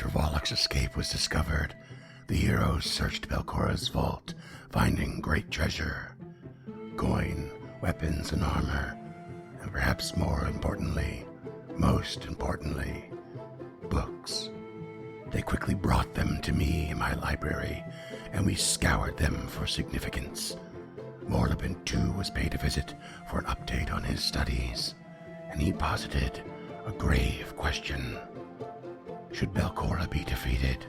After Wallach's escape was discovered, the heroes searched Belcora's vault, finding great treasure, coin, weapons, and armor, and perhaps most importantly, books. They quickly brought them to me in my library, and we scoured them for significance. Morlabin, too, was paid a visit for an update on his studies, and he posited a grave question. Should Belcora be defeated?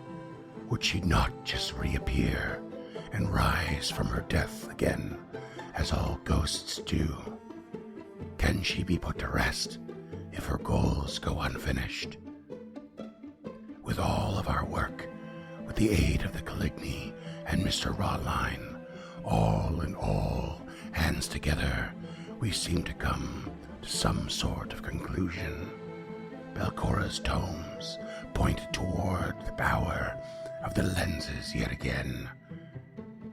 Would she not just reappear and rise from her death again, as all ghosts do? Can she be put to rest if her goals go unfinished? With all of our work, with the aid of the Caligny and Mr. Rawline, all in all, hands together, we seem to come to some sort of conclusion. Belcora's tomes pointed toward the power of the lenses yet again.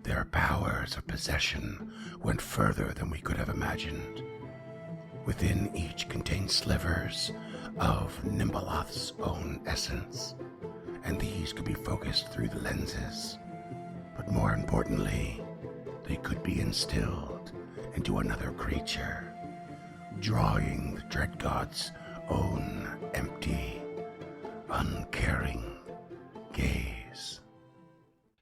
Their powers of possession went further than we could have imagined. Within each contained slivers of Nimbaloth's own essence, and these could be focused through the lenses. But more importantly, they could be instilled into another creature, drawing the Dread God's own empty, uncaring gaze.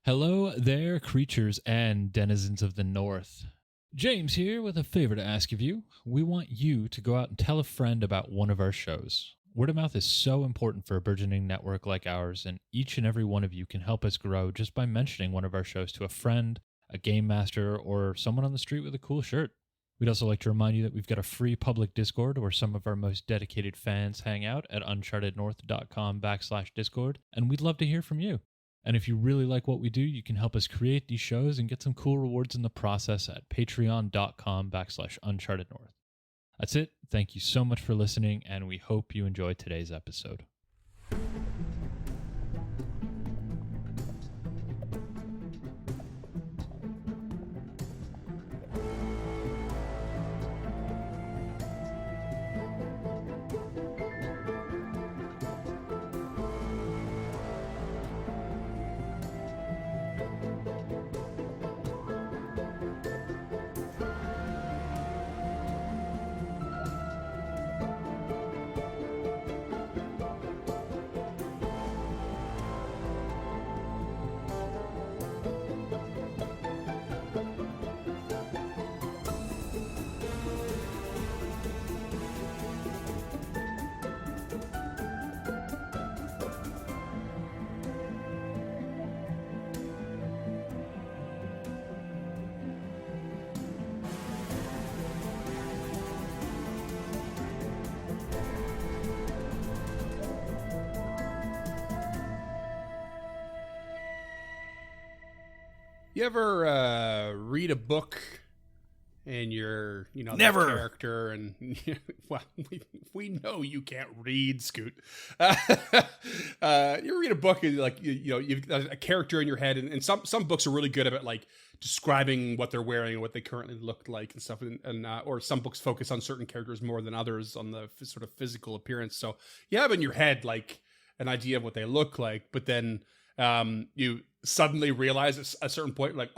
Hello there, creatures and denizens of the North. James here with a favor to ask of you. We want you to go out and tell a friend about one of our shows. Word of mouth is so important for a burgeoning network like ours, and each and every one of you can help us grow just by mentioning one of our shows to a friend, a game master, or someone on the street with a cool shirt. We'd also like to remind you that we've got a free public Discord where some of our most dedicated fans hang out at unchartednorth.com/Discord, and we'd love to hear from you. And if you really like what we do, you can help us create these shows and get some cool rewards in the process at patreon.com/unchartednorth. That's it. Thank you so much for listening, and we hope you enjoyed today's episode. You ever read a book and you're, Never. the character, and well, we know you can't read, Scoot. You read a book and you've got a character in your head, and some books are really good about like describing what they're wearing and what they currently look like and stuff, and or some books focus on certain characters more than others on the sort of physical appearance. So you have in your head like an idea of what they look like, but then you suddenly realize at a certain point, like,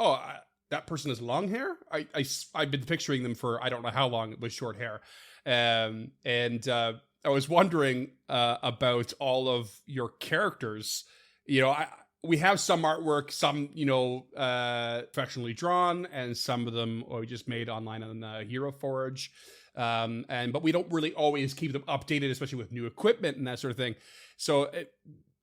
that person has long hair. I've been picturing them for I don't know how long with short hair, and I was wondering about all of your characters. We have some artwork, some professionally drawn, and some of them we just made online on Hero Forge, but we don't really always keep them updated, especially with new equipment and that sort of thing. So it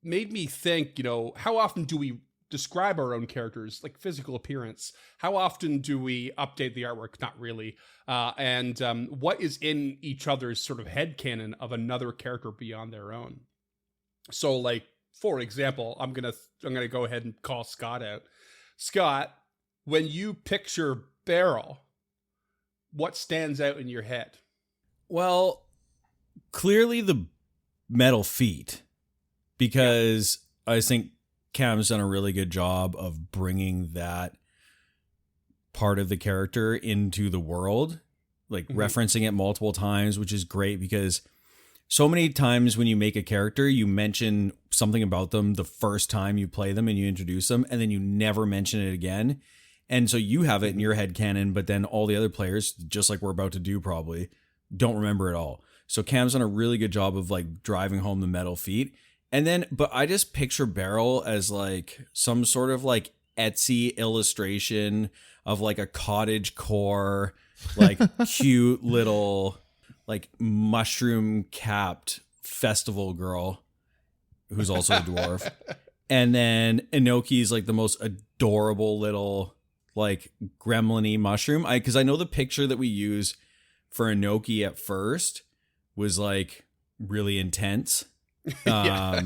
made me think, how often do we describe our own characters, like physical appearance? How often do we update the artwork? Not really. And what is in each other's sort of headcanon of another character beyond their own? So, like, for example, I'm gonna go ahead and call Scott out. Scott, when you picture Beryl, what stands out in your head? Well, clearly the metal feet, because I think Cam's done a really good job of bringing that part of the character into the world, like referencing it multiple times, which is great because so many times when you make a character, you mention something about them the first time you play them and you introduce them, and then you never mention it again. And so you have it in your head canon, but then all the other players, just like we're about to do probably, don't remember it all. So Cam's done a really good job of like driving home the metal feet. And then, but I just picture Beryl as like some sort of like Etsy illustration of like a cottage core, like cute little like mushroom capped festival girl who's also a dwarf. And then Inoki's like the most adorable little like gremlin-y mushroom. Because I know the picture that we use for Inoki at first was like really intense. Yeah.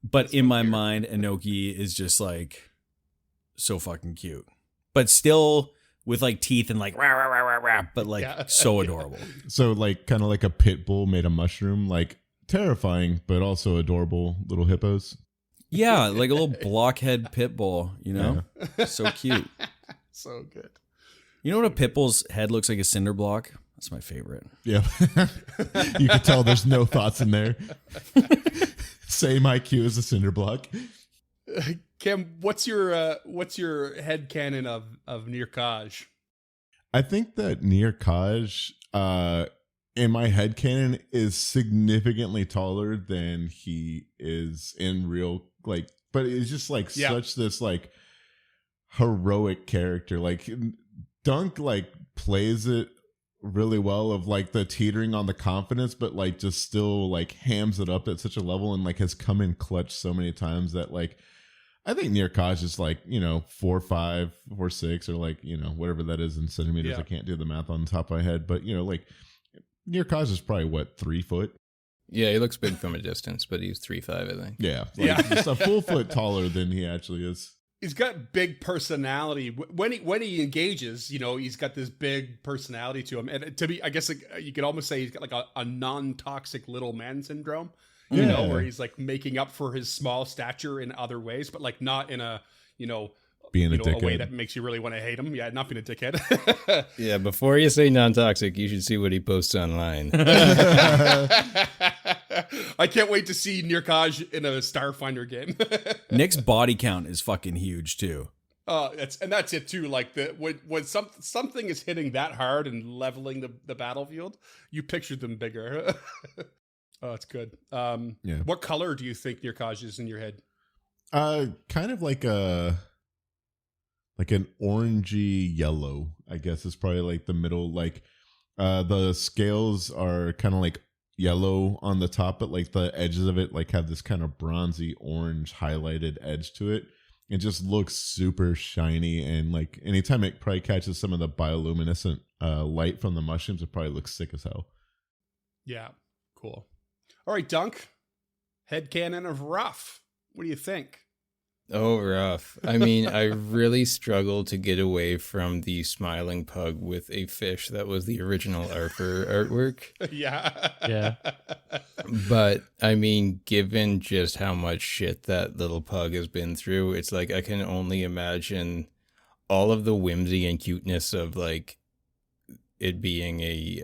But That's in my weird. mind, Inoki is just like so fucking cute. But still with like teeth and like rah, rah, rah, rah, rah, but like Yeah. so adorable. So like kind of like a pit bull made of mushroom, like terrifying, but also adorable little hippos. Yeah, like a little blockhead pit bull, you know? So cute. So good. You know what a pit bull's head looks like? A cinder block? That's my favorite. Yeah. You can tell there's no thoughts in there. Same IQ as a cinder block. Cam, what's your head canon of Nirkaj? I think that Nir Kaj, in my headcanon, is significantly taller than he is in real, like, but it's just like such this like heroic character. Like Dunk like plays it really well of like the teetering on the confidence, but like just still like hams it up at such a level and like has come in clutch so many times that like I think Nir Kaj is like, 4'5", 4'6", or like, whatever that is in centimeters. Yeah. I can't do the math on the top of my head, but like Nir Kaj is probably what, 3 foot? Yeah, he looks big from a distance, but he's 3'5", I think. Yeah. Yeah. Just a full foot taller than he actually is. He's got big personality. When he engages, he's got this big personality to him. And to be, I guess like, you could almost say he's got like a non-toxic little man syndrome, Yeah. where he's like making up for his small stature in other ways, but like not in a, Being a a way dickhead. that makes you really want to hate him. Yeah, not being a dickhead. Yeah, before you say non-toxic, you should see what he posts online. I can't wait to see Nirkaj in a Starfinder game. Nick's body count is fucking huge too. That's it too. Like when something is hitting that hard and leveling the battlefield, you picture them bigger. Oh, it's good. Yeah. What color do you think Nirkaj is in your head? Kind of like an orangey yellow, I guess is probably like the middle. Like the scales are kind of like yellow on the top, but like the edges of it like have this kind of bronzy orange highlighted edge to it. It just looks super shiny, and like anytime it probably catches some of the bioluminescent light from the mushrooms, it probably looks sick as hell. Yeah, cool. All right, Dunk. Headcanon of Ruff. What do you think? Oh, rough. I mean, I really struggled to get away from the smiling pug with a fish that was the original Arthur artwork. Yeah. Yeah. But, I mean, given just how much shit that little pug has been through, it's like I can only imagine all of the whimsy and cuteness of, like, it being a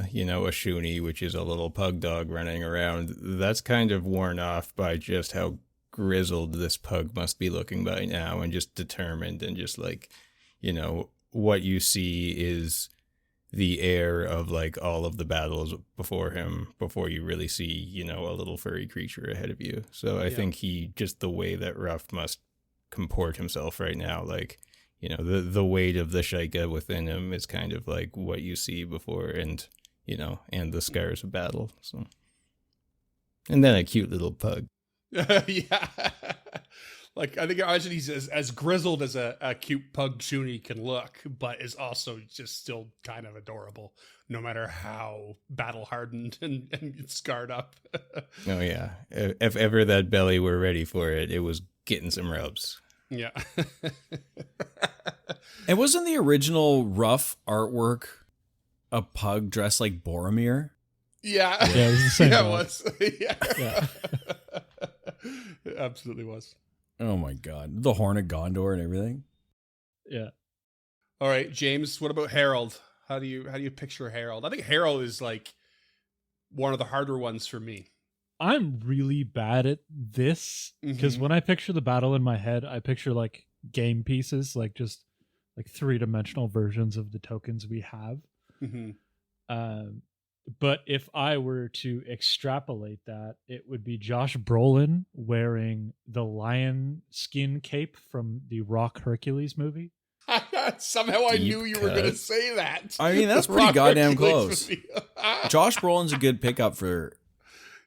Shuni, which is a little pug dog running around. That's kind of worn off by just how grizzled this pug must be looking by now, and just determined, and just like, what you see is the air of like all of the battles before him, before you really see, a little furry creature ahead of you. So I think just the way that Ruff must comport himself right now, like, the weight of the Shaika within him is kind of like what you see before, and the scars of battle. So, and then a cute little pug. Yeah. Like, I think I imagine he's as grizzled as a cute pug Shuni can look, but is also just still kind of adorable, no matter how battle hardened and scarred up. Oh yeah. If ever that belly were ready for it, it was getting some rubs. Yeah. And wasn't the original Ruff artwork a pug dressed like Boromir? Yeah. Yeah, it was the same Yeah, it dog. was. Yeah. Yeah. It absolutely was. Oh my god, the Horn of Gondor and everything. Yeah. All right, James, what about Harold? How do you picture Harold? I think Harold is like one of the harder ones for me. I'm really bad at this because Mhm. when I picture the battle in my head, I picture like game pieces, like just like 3-dimensional versions of the tokens we have. Mhm. Um, but if I were to extrapolate that, it would be Josh Brolin wearing the lion skin cape from the Rock Hercules movie. Somehow I Deep knew you were going to cut. say that. I mean, that's The pretty Rock goddamn Hercules close. movie. Josh Brolin's a good pickup for.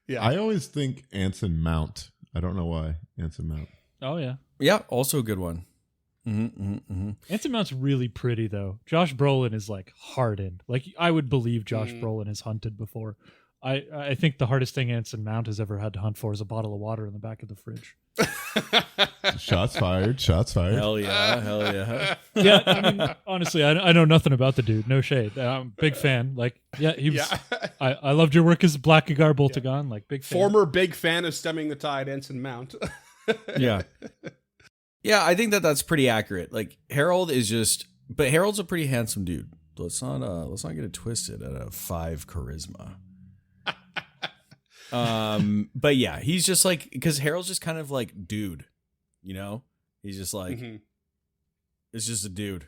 Yeah. I always think Anson Mount. I don't know why Anson Mount. Oh yeah, Yeah, also a good one. Anson Mount's really pretty though. Josh Brolin is like hardened. Like I would believe Josh Mm. Brolin has hunted before. I think the hardest thing Anson Mount has ever had to hunt for is a bottle of water in the back of the fridge. Shots fired. Shots fired. Hell yeah, hell yeah. Yeah, I mean, honestly, I know nothing about the dude. No shade. I'm a big fan. Like, yeah, he was. Yeah. I loved your work as Blackagar Boltagon. Like, big fan. Former big fan of Stemming the Tide, Ensign Mount. Yeah. Yeah, I think that's pretty accurate. Like Harold is just, but Harold's a pretty handsome dude. Let's not get it twisted at a 5 charisma. But yeah, he's just like, because Harold's just kind of like dude, you know? He's just like, Mhm. it's just a dude.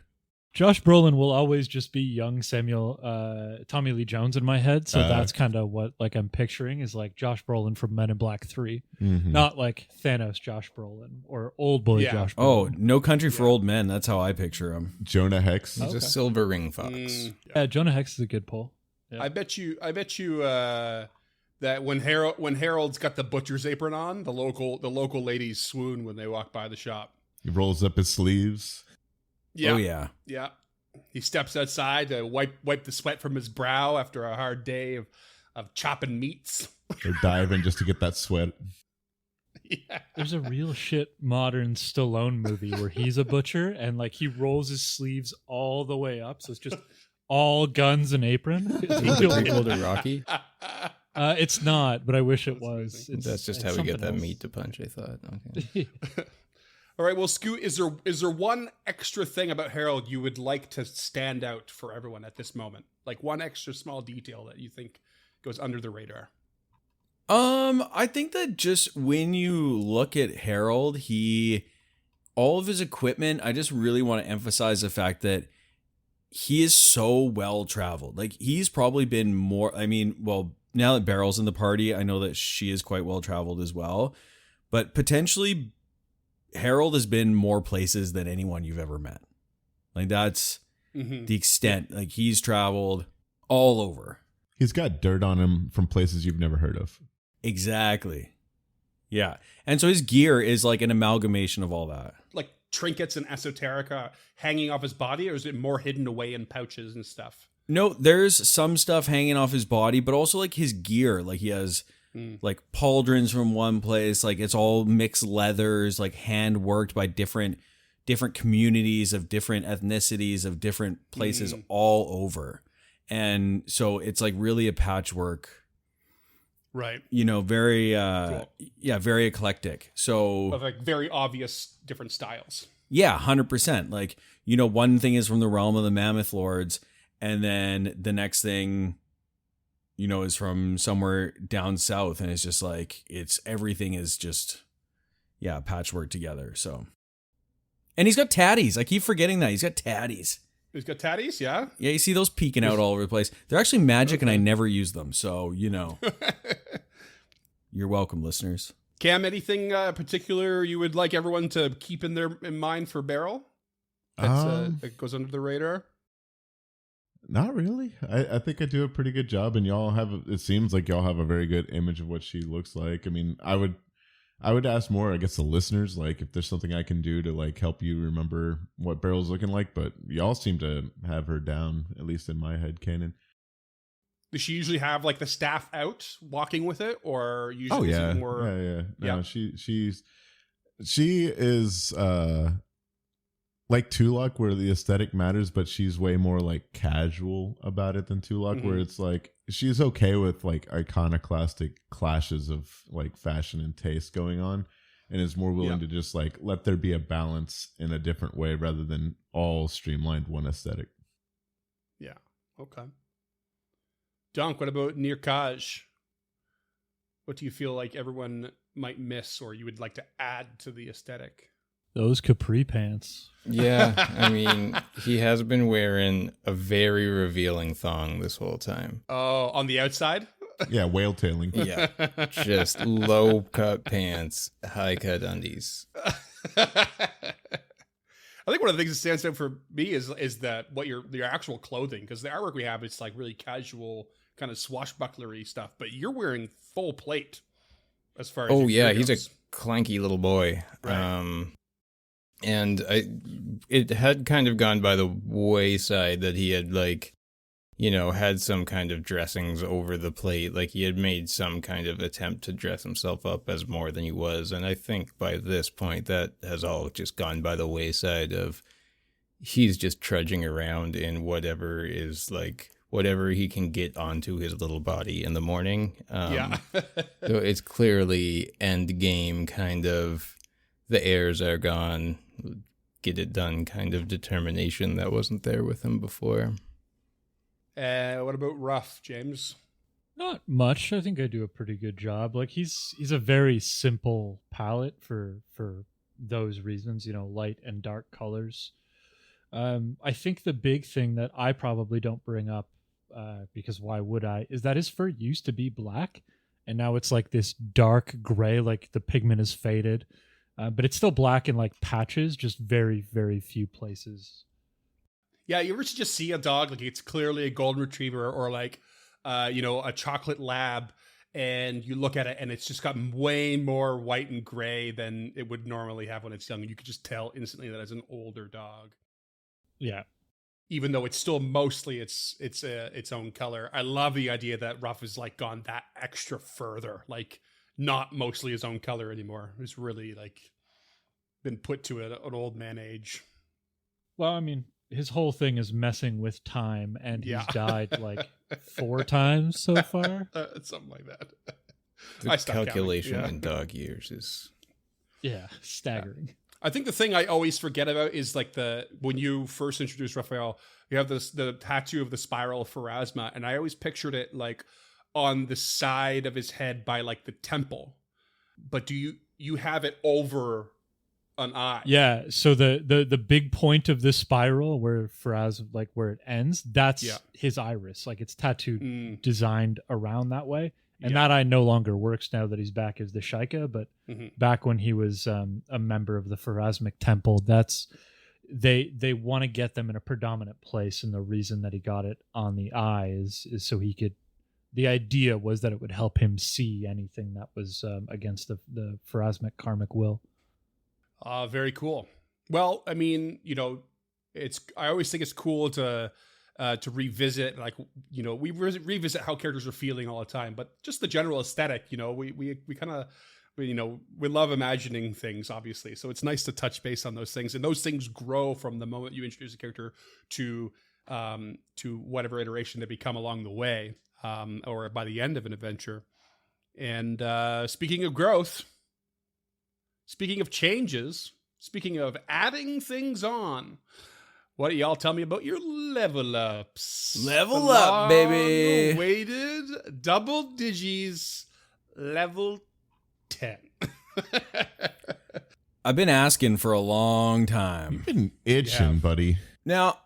Josh Brolin will always just be young Tommy Lee Jones in my head. So that's kind of what like I'm picturing is like Josh Brolin from Men in Black 3, Mhm. not like Thanos Josh Brolin or Old Boy Yeah. Josh Oh, Brolin. No Country for Yeah. Old Men. That's how I picture him. Jonah Hex. He's Okay. a silver ring fox. Mm. Yeah, Jonah Hex is a good pull. Yeah. I bet you that when Harold's got the butcher's apron on, the local ladies swoon when they walk by the shop. He rolls up his sleeves. Yeah. Oh yeah. Yeah. He steps outside to wipe the sweat from his brow after a hard day of chopping meats. They dive in just to get that sweat. Yeah. There's a real shit modern Stallone movie where he's a butcher and like he rolls his sleeves all the way up, so it's just all guns and apron. It's Is it real the prequel good. to Rocky? It's not, but I wish it That's was. amazing. It's, That's just it's how we get that something meat to punch, I thought. Okay. else. All right. Well, Scoot, is there one extra thing about Harold you would like to stand out for everyone at this moment? Like one extra small detail that you think goes under the radar? I think that just when you look at Harold, all of his equipment, I just really want to emphasize the fact that he is so well traveled. Like he's probably been more, I mean, well, now that Beryl's in the party, I know that she is quite well traveled as well, but potentially Harold has been more places than anyone you've ever met. Like that's Mm-hmm. the extent, like he's traveled all over. He's got dirt on him from places you've never heard of. Exactly. Yeah. And so his gear is like an amalgamation of all that. Like trinkets and esoterica hanging off his body, or is it more hidden away in pouches and stuff? No, there's some stuff hanging off his body, but also like his gear. Like he has like pauldrons from one place. Like it's all mixed leathers, like hand worked by different communities of different ethnicities of different places all over. And so it's like really a patchwork, Right. you know, very, Cool. very eclectic. So Of like very obvious different styles. yeah, 100%. Like, you know, one thing is from the realm of the Mammoth Lords, and then the next thing, you know, is from somewhere down south, and it's just like everything is just patchwork together. So, and he's got tatties. I keep forgetting that he's got tatties. He's got tatties, yeah. Yeah, you see those peeking out all over the place. They're actually magic, and I never use them. So, you know, you're welcome, listeners. Cam, anything particular you would like everyone to keep in mind for Beryl? That goes under the radar. Not really. I think I do a pretty good job, and it seems like y'all have a very good image of what she looks like. I mean, I would ask more, I guess, the listeners, like if there's something I can do to like help you remember what Beryl's looking like, but y'all seem to have her down, at least in my head canon. Does she usually have like the staff out walking with it, or usually Oh is yeah, it more? yeah. No, Yeah. she is like Tulok, where the aesthetic matters, but she's way more like casual about it than Tulok, where Mhm. it's like she's okay with like iconoclastic clashes of like fashion and taste going on, and is more willing Yeah. to just like let there be a balance in a different way rather than all streamlined one aesthetic. Yeah. Okay. Dunk, what about Nirkaj? What do you feel like everyone might miss, or you would like to add to the aesthetic? Those capri pants. Yeah, I mean, he has been wearing a very revealing thong this whole time. Oh, on the outside? Yeah, whale tailing. Yeah, just low cut pants, high cut undies. I think one of the things that stands out for me is that what your actual clothing, because the artwork we have, it's like really casual, kind of swashbucklery stuff, but you're wearing full plate as far as Oh your yeah, gear he's a goes. clanky little boy. Right. And it had kind of gone by the wayside that he had had some kind of dressings over the plate. Like he had made some kind of attempt to dress himself up as more than he was. And I think by this point that has all just gone by the wayside of he's just trudging around in whatever he can get onto his little body in the morning. Yeah. So it's clearly end game kind of the airs are gone, get it done kind of determination that wasn't there with him before. What about Ruff, James? Not much. I think I do a pretty good job. Like he's a very simple palette for those reasons, light and dark colors. I think the big thing that I probably don't bring up, because why would I, is that his fur used to be black, and now it's like this dark gray, like the pigment is faded, but it's still black in like patches, just very, very few places. Yeah, you ever just see a dog, like it's clearly a golden retriever or like, a chocolate lab, and you look at it and it's just got way more white and gray than it would normally have when it's young. And you could just tell instantly that it's an older dog. Yeah. Even though it's still mostly its own color. I love the idea that Ruff has like gone that extra further, like not mostly his own color anymore. It's really like been put to an old man age. Well, I mean, his whole thing is messing with time, and Yeah. he's died like 4 times so far. Something like that. The I stopped counting, calculation yeah. in dog years is... Yeah, staggering. I think the thing I always forget about is like when you first introduced Raphael, you have the tattoo of the spiral of Pharasma, and I always pictured it like on the side of his head by like the temple. But do you have it over an eye? Yeah, so the big point of this spiral where Faraz, like where it ends, that's Yeah. his iris. Like it's tattooed, Mm, designed around that way. And Yeah. that eye no longer works now that he's back as the Shaika, but Mhm. back when he was a member of the Pharasmic Temple, that's they want to get them in a predominant place, and the reason that he got it on the eye is so he could. The idea was that it would help him see anything that was against the Pharasmic karmic will. Very cool. Well, I mean, I always think it's cool to revisit, like, we revisit how characters are feeling all the time, but just the general aesthetic, we kind of, we love imagining things, obviously. So it's nice to touch base on those things, and those things grow from the moment you introduce a character to whatever iteration they become along the way, or by the end of an adventure. And speaking of growth, speaking of changes, speaking of adding things on, what do y'all tell me about your level ups? Level The up, baby. Long-awaited double digis level 10. I've been asking for a long time. You've been itching, Yeah. buddy. Now,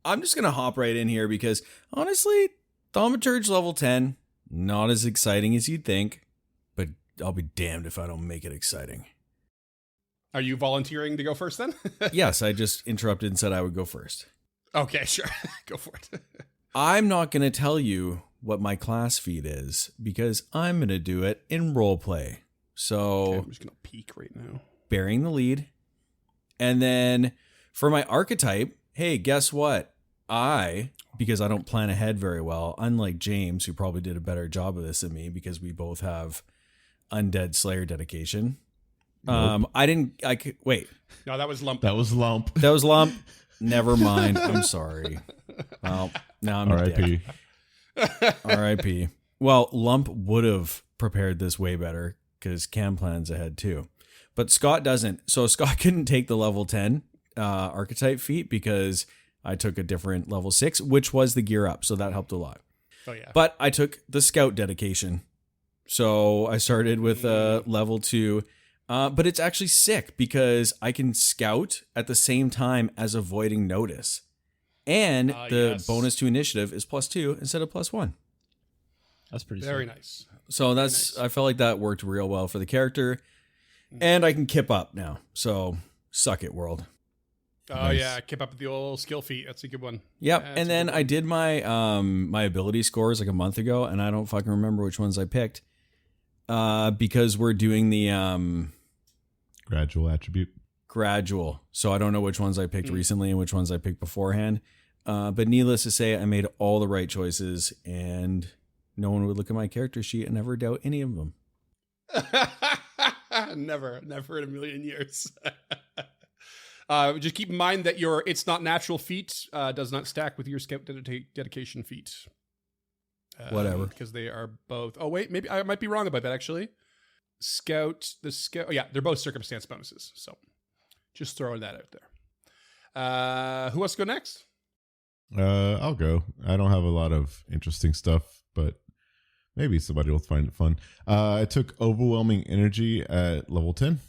I'm just going to hop right in here because, honestly, Thaumaturge level 10, not as exciting as you'd think, but I'll be damned if I don't make it exciting. Are you volunteering to go first then? Yes, I just interrupted and said I would go first. Okay, sure. Go for it. I'm not going to tell you what my class feat is because I'm going to do it in roleplay. So, Okay, I'm just going to peek right now. bearing the lead. And then for my archetype, hey, guess what? Because I don't plan ahead very well, unlike James, who probably did a better job of this than me because we both have Undead Slayer dedication. Nope. Wait, No, that was Lump. That was Lump. that was Lump. Never mind. I'm sorry. Well, now I'm a dick. R.I.P. R.I.P. Well, Lump would have prepared this way better because Cam plans ahead too. But Scott doesn't. So Scott couldn't take the level 10 archetype feat because I took a different level 6, which was the gear up. So that helped a lot. Oh, yeah. But I took the scout dedication. So I started with level 2. But it's actually sick because I can scout at the same time as avoiding notice. And the bonus to initiative is +2 instead of +1. That's pretty Very sick. nice. So that's I felt like that worked real well for the character. And I can kip up now. So suck it, world. Oh Nice. yeah, keep up with the old skill feat. That's a good one. Yep. That's a And then good I did my my ability scores like a month ago, and I don't fucking remember which ones I picked. Because we're doing the Gradual attribute. gradual. So I don't know which ones I picked recently and which ones I picked beforehand. But needless to say, I made all the right choices, and no one would look at my character sheet and ever doubt any of them. Never in a million years. Just keep in mind that your it's not natural feat does not stack with your scout dedication feat. Whatever. Because they are both. Oh wait, maybe I might be wrong about that actually. Scout. Oh yeah, they're both circumstance bonuses. So just throwing that out there. Who wants to go next? I'll go. I don't have a lot of interesting stuff, but maybe somebody will find it fun. I took overwhelming energy at level 10.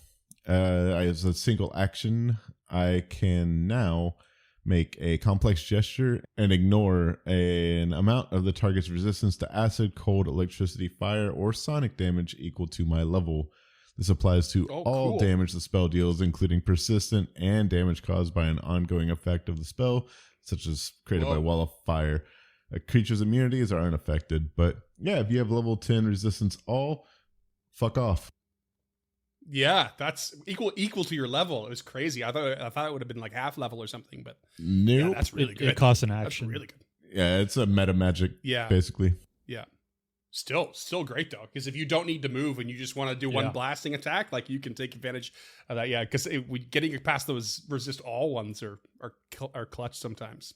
As a single action, I can now make a complex gesture and ignore an amount of the target's resistance to acid, cold, electricity, fire, or sonic damage equal to my level. This applies to all cool. damage the spell deals, including persistent and damage caused by an ongoing effect of the spell, such as created by wall of fire. A creature's immunities are unaffected, but yeah, if you have level 10 resistance all, fuck off. Yeah, that's equal to your level. It was crazy. I thought it would have been like half level or something, but Nope. yeah, that's really It good. costs an That's action. really good. Yeah, it's a meta magic, Yeah, basically. yeah. Still great though, because if you don't need to move and you just want to do one Yeah. blasting attack, like you can take advantage of that. Yeah, because getting past those resist all ones are clutch sometimes.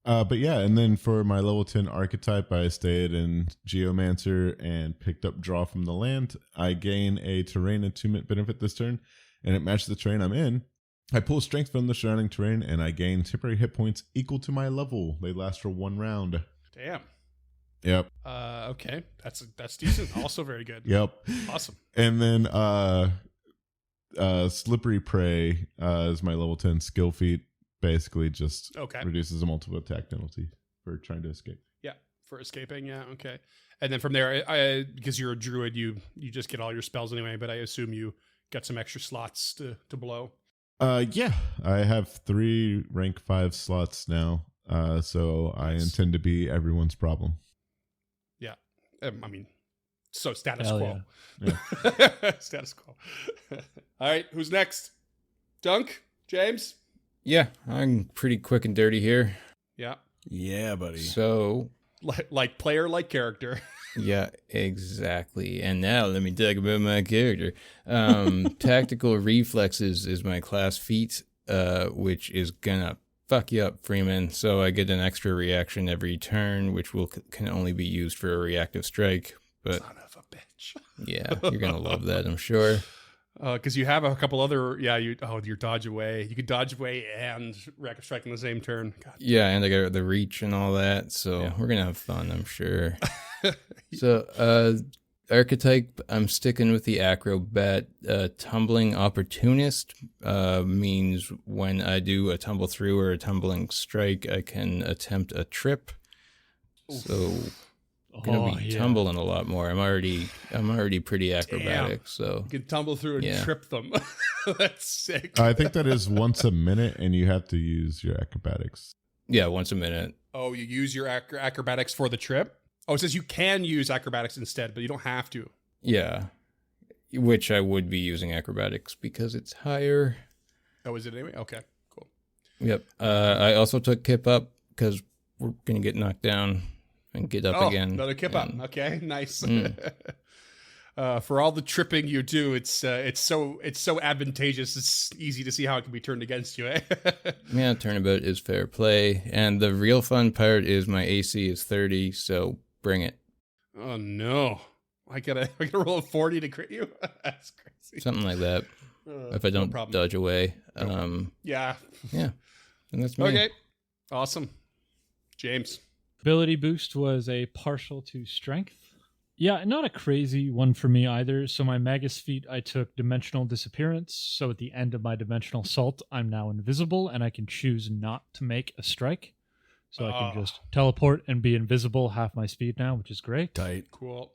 But yeah, and then for my level 10 archetype, I stayed in Geomancer and picked up Draw from the Land. I gain a terrain attunement benefit this turn, and it matches the terrain I'm in. I pull strength from the surrounding terrain, and I gain temporary hit points equal to my level. They last for 1 round. Damn. Yep. Okay, that's decent. Also very good. Yep. Awesome. And then Slippery Prey is my level 10 skill feat. Basically just Okay. reduces a multiple attack penalty for trying to escape. Yeah, for escaping. Yeah, okay. And then from there, I because you're a druid, you just get all your spells anyway. But I assume you got some extra slots to blow. Yeah, I have 3 rank 5 slots now. So I intend to be everyone's problem. Yeah, I mean, so status Hell quo. Yeah. Status quo. All right, who's next? Dunk, James. Yeah, I'm pretty quick and dirty here. Yeah, Yeah, buddy. So, like player, like character. yeah, exactly. And now let me talk about my character. Tactical reflexes is my class feat, which is gonna fuck you up, Freeman. So I get an extra reaction every turn, which can only be used for a reactive strike. But Son of a bitch. yeah, you're gonna love that, I'm sure. Because you have a couple other, your dodge away. You could dodge away and reactive strike in the same turn. God. Yeah, and I got the reach and all that, so we're gonna have fun, I'm sure. So, archetype, I'm sticking with the acrobat. Tumbling opportunist means when I do a tumble through or a tumbling strike, I can attempt a trip. So, I'm gonna be tumbling a lot more. I'm already pretty acrobatic, so You can tumble through and trip them. That's sick. I think that is once a minute, and you have to use your acrobatics. yeah, once a minute. Oh, you use your acrobatics for the trip? Oh, it says you can use acrobatics instead, but you don't have to. Yeah, which I would be using acrobatics because it's higher. Oh, is it anyway? Okay, cool. Yep. I also took Kip up because we're gonna get knocked down and get up again. Another kip up. And- Okay, nice. For all the tripping you do, it's so advantageous. It's easy to see how it can be turned against you. Eh? Yeah, turnabout is fair play, and the real fun part is my AC is 30, so bring it. Oh no! I gotta roll a 40 to crit you. That's crazy. Something like that. If I no don't problem. dodge away. Yeah. Yeah, and that's me. Okay. Awesome. James. Ability boost was a partial to strength. Yeah, not a crazy one for me either. So my Magus feat, I took Dimensional Disappearance. So at the end of my Dimensional Assault, I'm now invisible, and I can choose not to make a strike. So I can just teleport and be invisible half my speed now, which is great. Tight. Cool.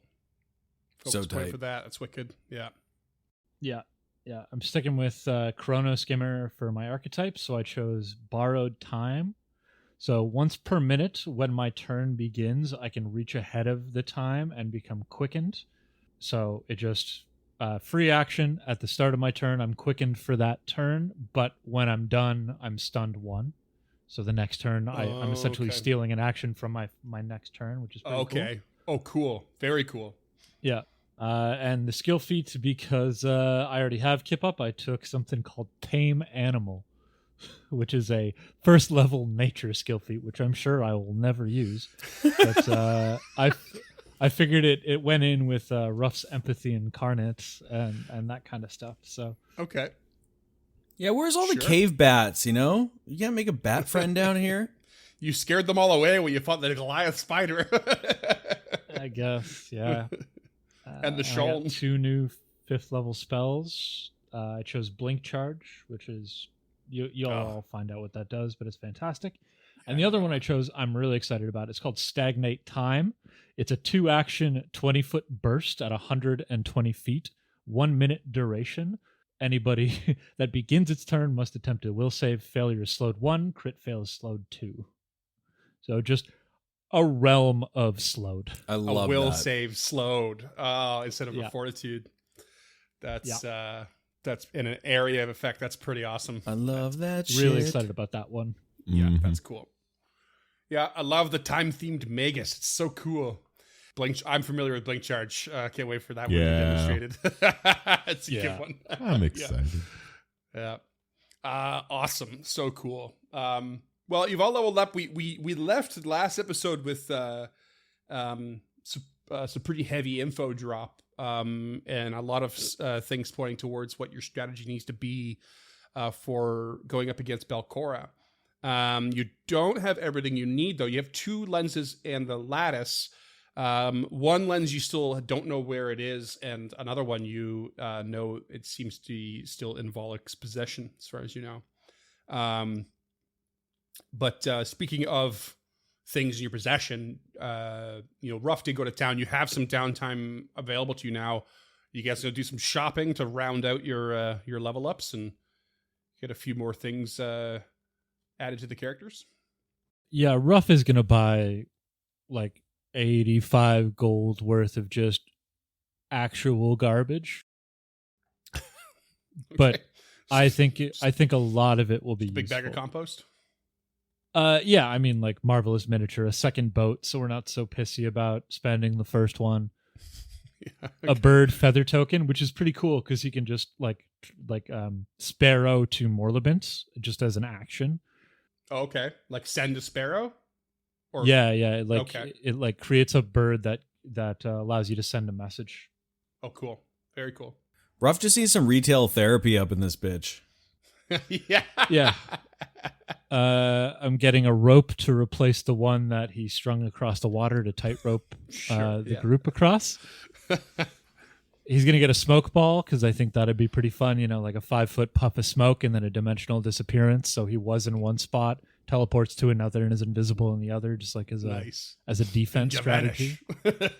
So Focus point tight. for that. That's wicked. Yeah. Yeah. I'm sticking with Chrono Skimmer for my archetype. So I chose Borrowed Time. So once per minute, when my turn begins, I can reach ahead of the time and become quickened. So it just free action at the start of my turn. I'm quickened for that turn, but when I'm done, I'm stunned 1. So the next turn, I'm essentially Okay. stealing an action from my next turn, which is pretty cool. Okay. Oh, cool. Very cool. Yeah. And the skill feat, because I already have Kip Up, I took something called Tame Animal, which is a first level nature skill feat, which I'm sure I will never use. But I figured it went in with Ruff's Empathy Incarnate and that kind of stuff. So Okay. Yeah, where's all the Sure. cave bats, you know? You can't make a bat friend down here? You scared them all away when you fought the Goliath spider. I guess, yeah. And the I got Shuln. 2 new 5th level spells. I chose Blink Charge, which is you'll all find out what that does, but it's fantastic. And the other one I chose, I'm really excited about. It's called Stagnate Time. It's a 2-action 20-foot burst at 120 feet, 1 minute duration. Anybody that begins its turn must attempt a will save. Failure is slowed 1. Crit fail is slowed 2. So just a realm of slowed. I A love will that. save slowed instead of Yeah. a fortitude. That's in an area of effect. That's pretty awesome. I love that shit. Really excited about that one. Yeah, Mhm. that's cool. Yeah, I love the time-themed Magus. It's so cool. I'm familiar with Blink Charge. Can't wait for that one to be Yeah. demonstrated. It's a Yeah. good one. I'm excited. Yeah. Awesome. So cool. Well, you've all leveled up. We left last episode with some pretty heavy info drop and a lot of things pointing towards what your strategy needs to be for going up against Belcora. You don't have everything you need, though. You have 2 lenses and the lattice. One lens you still don't know where it is, and another one you know it seems to be still in Volek's possession, as far as you know. But speaking of things in your possession, Ruff did go to town. You have some downtime available to you now. You guys gonna do some shopping to round out your level ups and get a few more things added to the characters. Yeah, Ruff is going to buy like 85 gold worth of just actual garbage. But Okay. I think a lot of it will be Big bag of useful. compost. Yeah, I mean, like Marvelous Miniature, a second boat, so we're not so pissy about spending the first one. Yeah. A bird feather token, which is pretty cool because you can just like Sparrow to Morlabint just as an action. Oh, okay. Like send a sparrow? Or Yeah, Okay. it like creates a bird that allows you to send a message. Oh, cool. Very cool. Ruff just needs some retail therapy up in this bitch. Yeah. Yeah. I'm getting a rope to replace the one that he strung across the water to tightrope Sure, the yeah. group across. He's gonna get a smoke ball because I think that'd be pretty fun. Like a 5-foot puff of smoke and then a dimensional disappearance. So he was in one spot, teleports to another, and is invisible in the other, just like as Nice. a defense You strategy. vanish.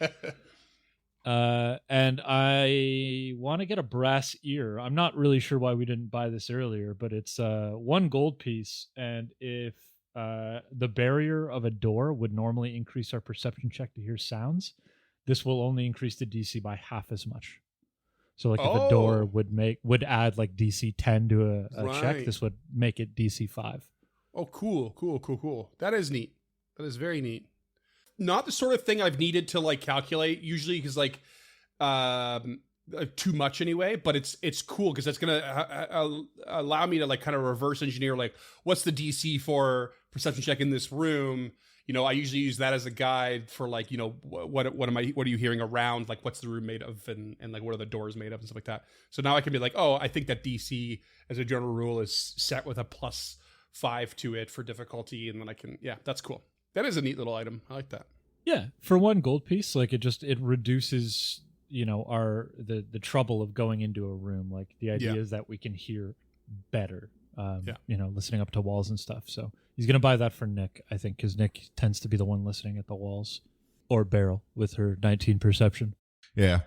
And I want to get a brass ear. I'm not really sure why we didn't buy this earlier, but it's 1 gold piece. And if the barrier of a door would normally increase our perception check to hear sounds, this will only increase the DC by half as much. So like if a door Oh. would add like DC 10 to a check, Right. this would make it DC 5. Oh, cool. That is neat. That is very neat. Not the sort of thing I've needed to like calculate usually because like too much anyway, but it's cool because that's gonna allow me to like kind of reverse engineer like what's the DC for perception check in this room. I usually use that as a guide for like what are you hearing around, like what's the room made of and like what are the doors made of and stuff like that. So now I can be like, oh, I think that DC as a general rule is set with a +5 to it for difficulty, and then I can that's cool. That is a neat little item. I like that. Yeah, for one gold piece, like it reduces, the trouble of going into a room. Like the idea is that we can hear better. Listening up to walls and stuff. So he's gonna buy that for Nick, I think, because Nick tends to be the one listening at the walls, or Beryl with her 19 perception. Yeah.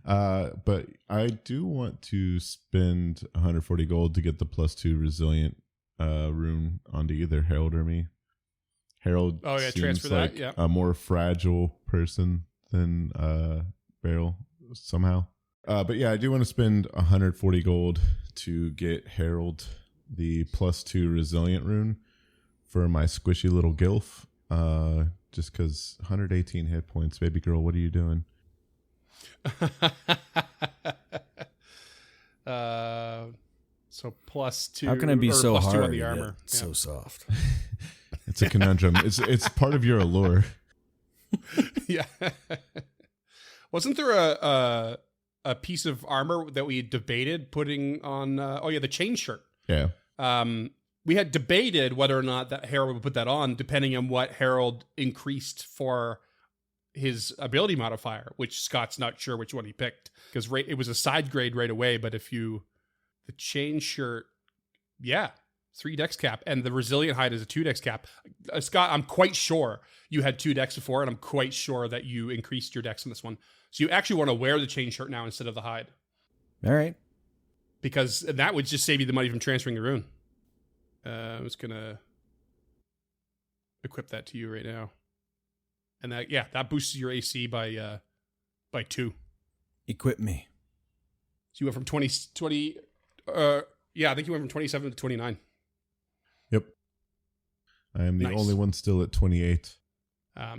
But I do want to spend 140 gold to get the +2 resilient rune onto either Harold or me. Harold seems transfer like that, yeah. a more fragile person than Beryl somehow. But yeah, I do want to spend 140 gold to get Harold the +2 resilient rune for my squishy little gilf. Just because 118 hit points, baby girl, what are you doing? So +2. How can it be or so +2 hard? on the armor? It's so soft. It's a conundrum. It's part of your allure. Yeah. Wasn't there a piece of armor that we debated putting on? The chain shirt. Yeah. We had debated whether or not that Harold would put that on, depending on what Harold increased for his ability modifier, which Scott's not sure which one he picked because it was a side grade right away. But the chain shirt, 3 dex cap, and the resilient hide is a 2 dex cap. Scott, I'm quite sure you had 2 dex before, and I'm quite sure that you increased your dex on this one. So you actually want to wear the chain shirt now instead of the hide. All right. Because that would just save you the money from transferring the rune. I'm just going to equip that to you right now. And that boosts your AC by 2. Equip me. So you went from 20 I think you went from 27 to 29. Yep. I am the Nice. only one still at 28.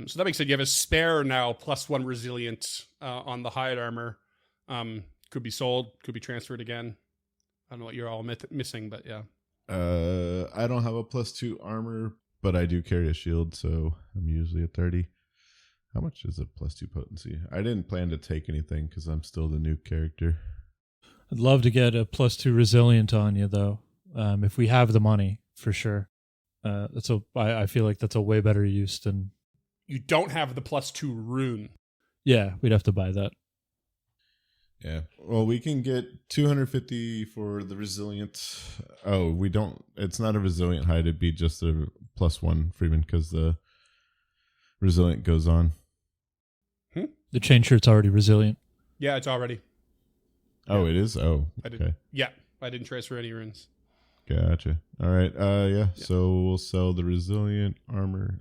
So that makes sense. You have a spare now, +1 resilient on the hide armor. Could be sold, could be transferred again. I don't know what you're all missing, but yeah. I don't have a +2 armor, but I do carry a shield, so I'm usually at 30. How much is a +2 potency? I didn't plan to take anything because I'm still the new character. I'd love to get a +2 resilient on you, though, if we have the money, for sure. I feel like that's a way better use than... You don't have the +2 rune. Yeah, we'd have to buy that. Yeah. Well, we can get 250 for the resilient. Oh, we don't. It's not a resilient hide. It'd be just a +1 Freeman because the resilient goes on. The chain shirt's already resilient. Yeah, it's already. Oh, it is? Oh, I okay. didn't. Yeah, I didn't transfer any runes. Gotcha. All right. Yeah. So we'll sell the resilient armor.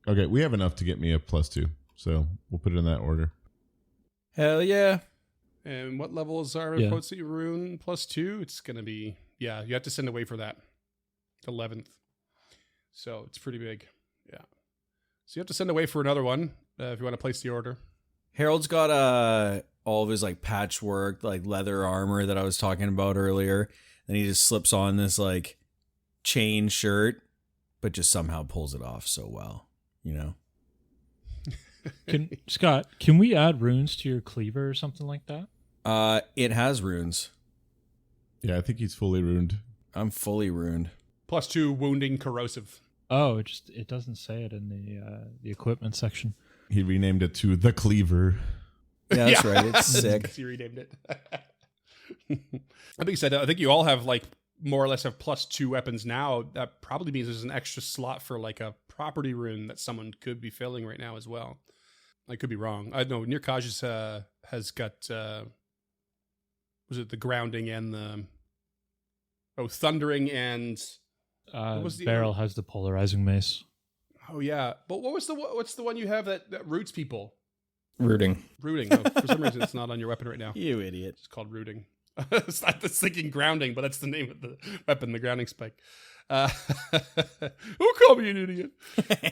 Okay, we have enough to get me a +2, so we'll put it in that order. Hell yeah. And what level is our potency rune +2? It's going to be, you have to send away for that. 11th. So it's pretty big. Yeah. So you have to send away for another one if you want to place the order. Harold's got all of his like patchwork, like leather armor that I was talking about earlier. And he just slips on this like chain shirt, but just somehow pulls it off so well, Scott, can we add runes to your cleaver or something like that? It has runes. Yeah, I think he's fully ruined. I'm fully ruined. +2 wounding corrosive. Oh, it doesn't say it in the equipment section. He renamed it to the Cleaver. Yeah, that's right. It's sick. He renamed it. That being said, I think you all have like more or less have +2 weapons now. That probably means there's an extra slot for like a property rune that someone could be filling right now as well. I could be wrong. I know Nirkaj has got was it the grounding and the thundering and what was the Beryl has the polarizing mace. Oh yeah, but what's the one you have that roots people? Rooting. Rooting. Oh, for some reason, it's not on your weapon right now. You idiot. It's called rooting. It's not the thinking grounding, but that's the name of the weapon, the grounding spike. Who called me an idiot?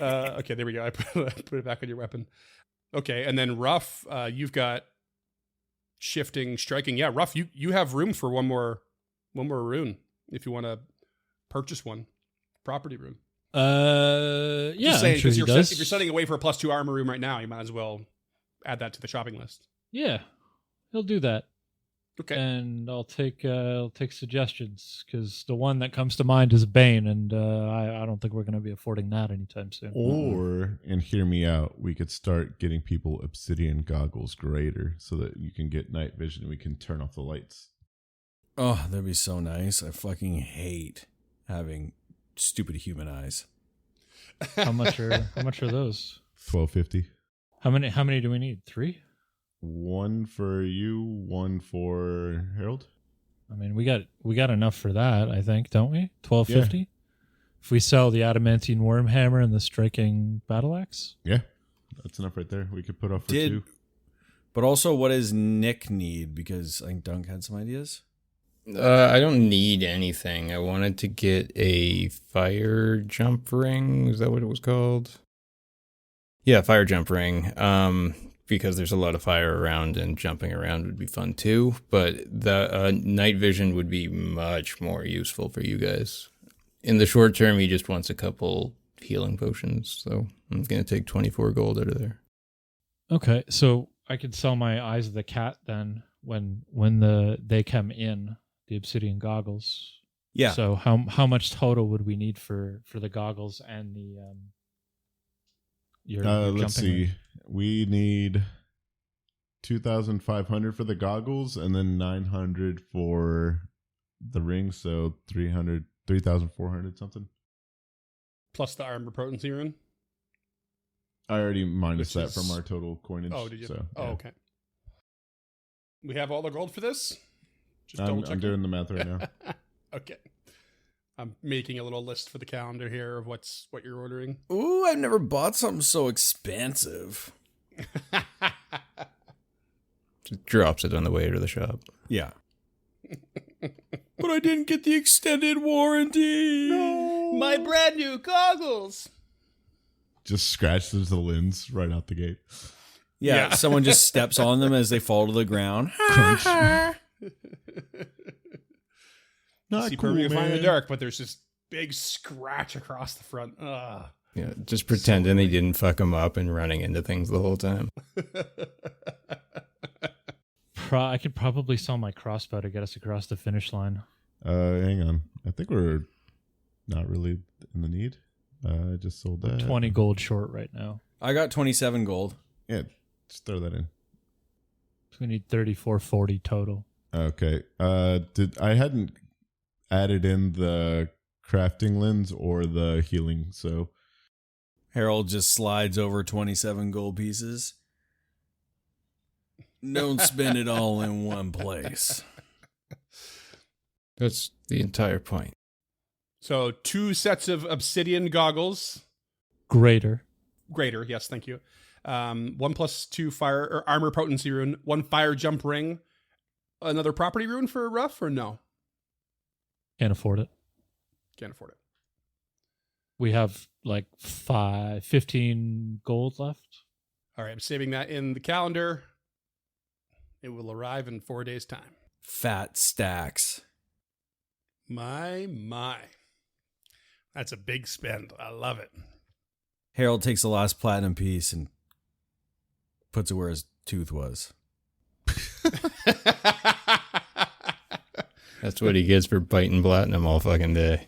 Okay, there we go. I put it back on your weapon. Okay, and then Ruff, you've got shifting, striking. Yeah, Ruff, you have room for one more rune if you want to purchase one property rune. Yeah, Just saying, I'm sure he if does. you're setting away for a +2 armor room right now, you might as well add that to the shopping list. Yeah, he'll do that. Okay. and I'll take suggestions because the one that comes to mind is Bane, and I don't think we're going to be affording that anytime soon. Or, and hear me out, we could start getting people obsidian goggles greater so that you can get night vision and we can turn off the lights. Oh, that'd be so nice. I fucking hate having stupid human eyes. How much are those? $12.50. How many do we need? 3? One for you, one for Harold. I mean, we got enough for that, I think, don't we? $12.50. If we sell the adamantine worm hammer and the striking battle axe. Yeah, that's enough right there. We could put off for 2. But also, what does Nick need? Because I think Dunk had some ideas. I don't need anything. I wanted to get a fire jump ring. Is that what it was called? Yeah, fire jump ring. Because there's a lot of fire around and jumping around would be fun too. But the night vision would be much more useful for you guys. In the short term, he just wants a couple healing potions. So I'm going to take 24 gold out of there. Okay, so I could sell my Eyes of the Cat then when they come in, the obsidian goggles. Yeah. So how much total would we need for the goggles and the your Let's jumping see. ring? We need 2,500 for the goggles and then 900 for the ring. So 3,400 something. Plus the armor potency rune. I already minus Which that from is- our total coinage. Oh, did you? So, Oh, yeah. okay. We have all the gold for this? Just I'm double-checking. doing the math right now. Okay. I'm making a little list for the calendar here of what you're ordering. Ooh, I've never bought something so expensive. Just drops it on the way to the shop. Yeah. But I didn't get the extended warranty. My brand new goggles. Just scratches the lens right out the gate. Yeah, Yeah. someone just steps on them as they fall to the ground. Crunch. Not See cool, perfectly fine in the man. dark, but there's this big scratch across the front. Ugh. Yeah, just pretending he didn't fuck him up and running into things the whole time. I could probably sell my crossbow to get us across the finish line. Hang on. I think we're not really in the need. I just sold that. 20 gold short right now. I got 27 gold. Yeah, just throw that in. So we need 34.40 total. Okay. I hadn't added in the crafting lens or the healing, so Harold just slides over 27 gold pieces. Don't spend it all in one place. That's the entire point. So 2 sets of obsidian goggles. Greater. Greater, yes, thank you. 1+2 fire or armor potency rune, 1 fire jump ring, another property rune for rough or no? Can't afford it. Can't afford it. We have like 15 gold left. All right, I'm saving that in the calendar. It will arrive in 4 days' time. Fat stacks. My. That's a big spend. I love it. Harold takes the last platinum piece and puts it where his tooth was. That's what he gets for biting platinum all fucking day.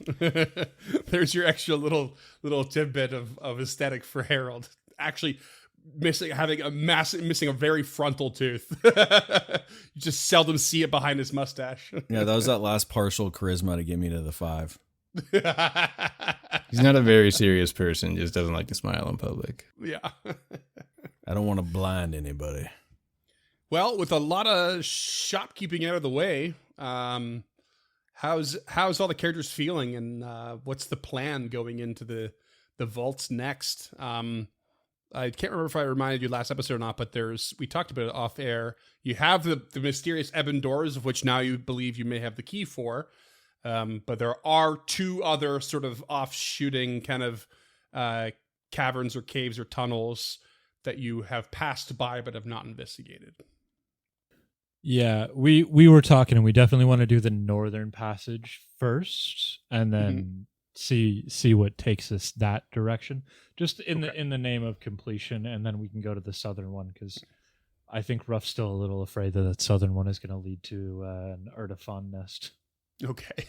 There's your extra little tidbit of aesthetic for Harold. Actually, missing a very frontal tooth. You just seldom see it behind his mustache. Yeah, that was that last partial charisma to get me to the 5. He's not a very serious person, just doesn't like to smile in public. Yeah. I don't want to blind anybody. Well, with a lot of shopkeeping out of the way, how's all the characters feeling, and what's the plan going into the vaults next? I can't remember if I reminded you last episode or not, but we talked about it off air. You have the mysterious ebon doors, of which now you believe you may have the key for, but there are 2 other sort of offshooting kind of caverns or caves or tunnels that you have passed by but have not investigated. Yeah, we were talking, and we definitely want to do the northern passage first, and then see what takes us that direction. Just in the name of completion, and then we can go to the southern one because I think Ruff's still a little afraid that that southern one is going to lead to an Erdefon nest. Okay.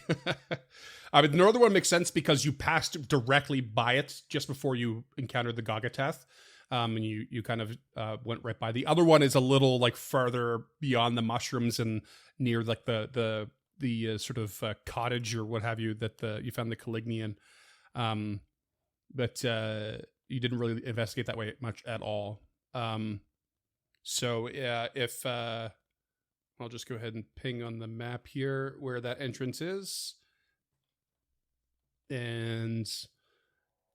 I mean, the northern one makes sense because you passed directly by it just before you encountered the Gogateth. And you kind of went right by. The other one is a little like farther beyond the mushrooms and near like the sort of cottage or what have you that you found the Calignian. But you didn't really investigate that way much at all. So if I'll just go ahead and ping on the map here where that entrance is. And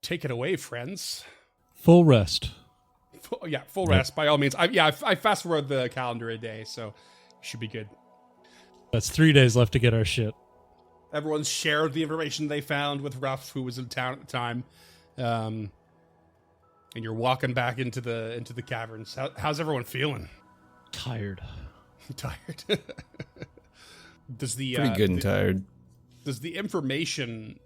take it away, friends. Full rest. Full rest by all means. I fast forward the calendar a day, so it should be good. That's 3 days left to get our shit. Everyone's shared the information they found with Ruff, who was in town at the time. And you're walking back into the caverns. How's everyone feeling? Tired. Tired. Does the Pretty good and tired. Does the information,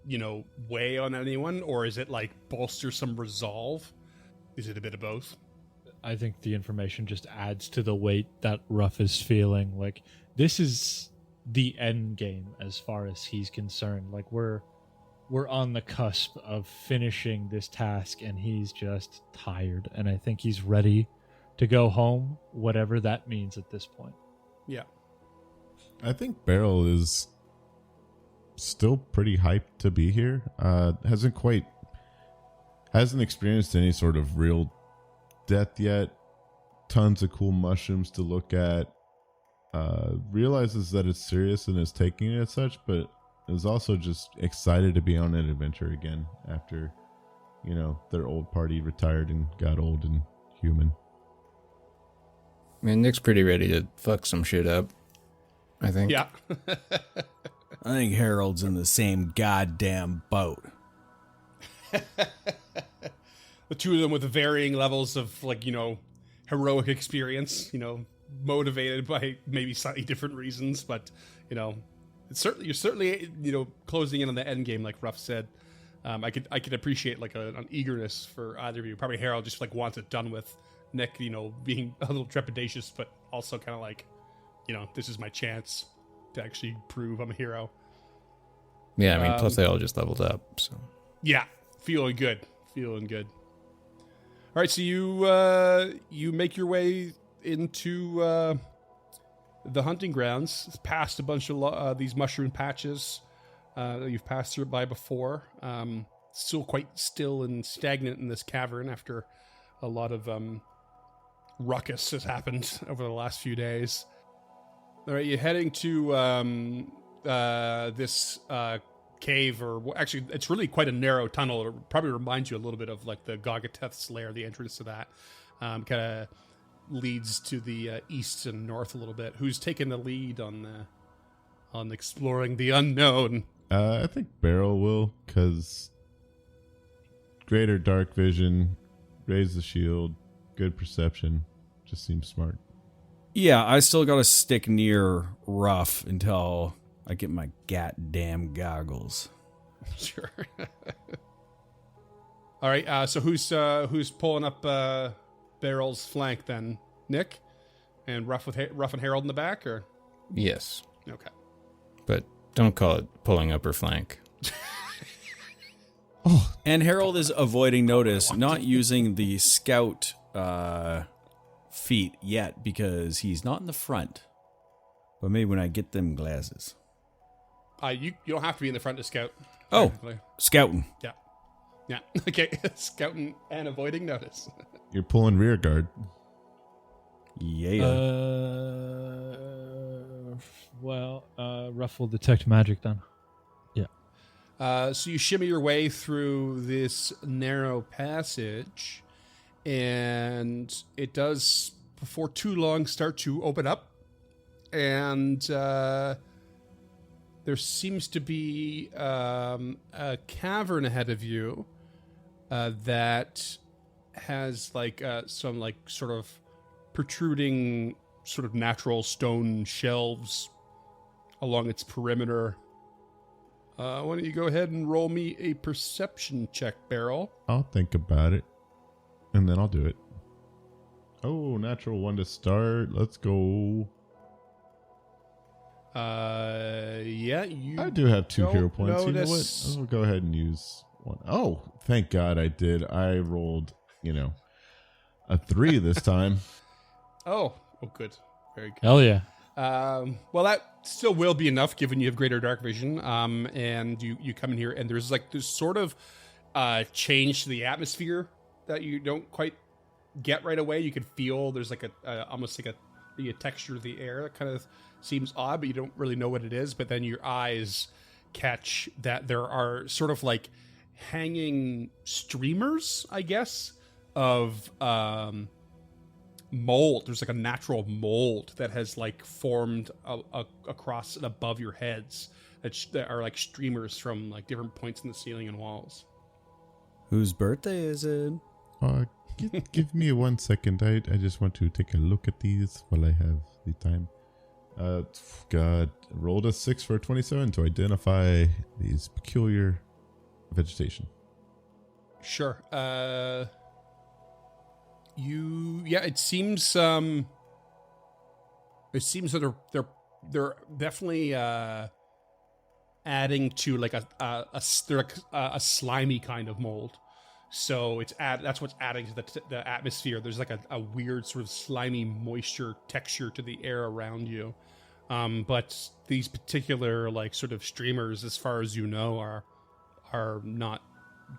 weigh on anyone, or is it like bolster some resolve? Is it a bit of both? I think the information just adds to the weight that Ruff is feeling. Like, this is the end game as far as he's concerned. Like, we're on the cusp of finishing this task, and he's just tired. And I think he's ready to go home, whatever that means at this point. Yeah. I think Beryl is still pretty hyped to be here. Hasn't experienced any sort of real death yet. Tons of cool mushrooms to look at. Realizes that it's serious and is taking it as such, but is also just excited to be on an adventure again after, their old party retired and got old and human. Man, Nick's pretty ready to fuck some shit up, I think. Yeah. I think Harold's in the same goddamn boat. The two of them with varying levels of heroic experience, motivated by maybe slightly different reasons, but you're certainly closing in on the end game, like Ruff said. I could appreciate like an eagerness for either of you. Probably Harold just like wants it done with. Nick, being a little trepidatious, but also kind of like, this is my chance to actually prove I'm a hero. Yeah, I mean, plus they all just leveled up, so. Yeah, feeling good. All right, so you make your way into the hunting grounds, past a bunch of these mushroom patches that you've passed through by before. Still quite still and stagnant in this cavern after a lot of ruckus has happened over the last few days. All right, you're heading to this cave, or actually, it's really quite a narrow tunnel. It probably reminds you a little bit of like the Gogateth's lair, the entrance to that. Kind of leads to the east and north a little bit. Who's taking the lead on exploring the unknown? I think Beryl will, because greater dark vision, raise the shield, good perception, just seems smart. Yeah, I still gotta stick near Ruff until I get my goddamn goggles. Sure. All right. So who's pulling up Beryl's flank then? Nick, and Ruff and Harold in the back, or? Yes. Okay. But don't call it pulling up her flank. And Harold is avoiding notice, not using the scout feat yet because he's not in the front. But maybe when I get them glasses. You don't have to be in the front to scout. Oh, technically. scouting. Yeah. Okay. Scouting and avoiding notice. You're pulling rear guard. Yeah. Ruff will detect magic then. So you shimmy your way through this narrow passage, and it does, before too long, start to open up. And there seems to be a cavern ahead of you that has like some like sort of protruding sort of natural stone shelves along its perimeter. Why don't you go ahead and roll me a perception check, Beryl? I'll think about it, and then I'll do it. Oh, natural 1 to start. Let's go. Yeah, you. I do have 2 don't hero points. notice- You know what? I'll go ahead and use 1. Oh, thank God I did. I rolled, a 3 this time. Oh, good, very good. Hell yeah. Well, that still will be enough, given you have greater dark vision. And you come in here, and there's this sort of change to the atmosphere that you don't quite get right away. You can feel there's like almost like a texture of the air that kind of seems odd, but you don't really know what it is. But then your eyes catch that there are sort of like hanging streamers, I guess, of mold. There's like a natural mold that has like formed across and above your heads that are like streamers from like different points in the ceiling and walls. Whose birthday is it? Give me 1 second. I just want to take a look at these while I have the time. God, rolled a 6 for a 27 to identify these peculiar vegetation. Sure. It seems that they're definitely adding to like a slimy kind of mold. So that's what's adding to the atmosphere. There's like a weird sort of slimy moisture texture to the air around you. But these particular like sort of streamers, as far as you know, are not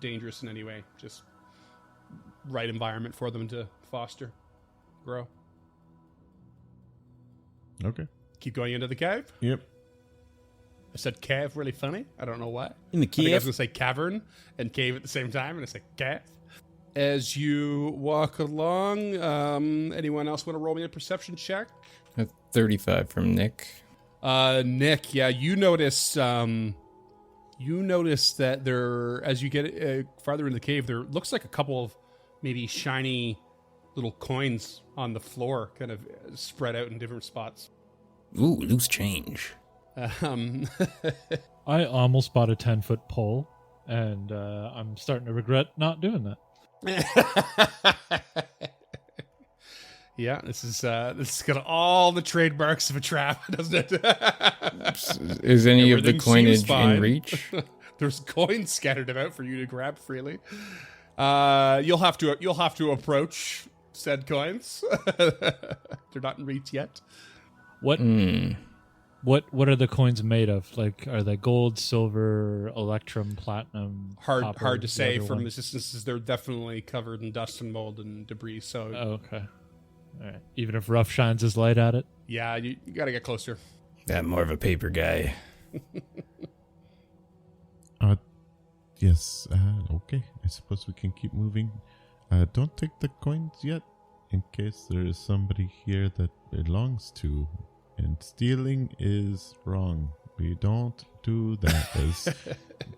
dangerous in any way. Just right environment for them to foster, grow. Okay. Keep going into the cave. Yep. I said cave really funny. I don't know why. In the I think I was cave? going to say cavern and cave at the same time, and I said cave. As you walk along, anyone else want to roll me a perception check? A 35 from Nick. Nick, yeah, you notice that there, as you get farther in the cave, there looks like a couple of maybe shiny little coins on the floor, kind of spread out in different spots. Ooh, loose change. I almost bought a 10-foot pole, and I'm starting to regret not doing that. Yeah, this is got all the trademarks of a trap, doesn't it? Is any of the Everything seems coinage fine. in reach? There's coins scattered about for you to grab freely. You'll have to approach said coins. They're not in reach yet. What are the coins made of? Like, are they gold, silver, electrum, platinum? Hard copper, to the say other from one? the distances. They're definitely covered in dust and mold and debris. So Oh, okay. All right. Even if rough shines his light at it. yeah, you got to get closer. I'm more of a paper guy. Yes. Okay. I suppose we can keep moving. Don't take the coins yet, in case there is somebody here that belongs to. And stealing is wrong. We don't do that. As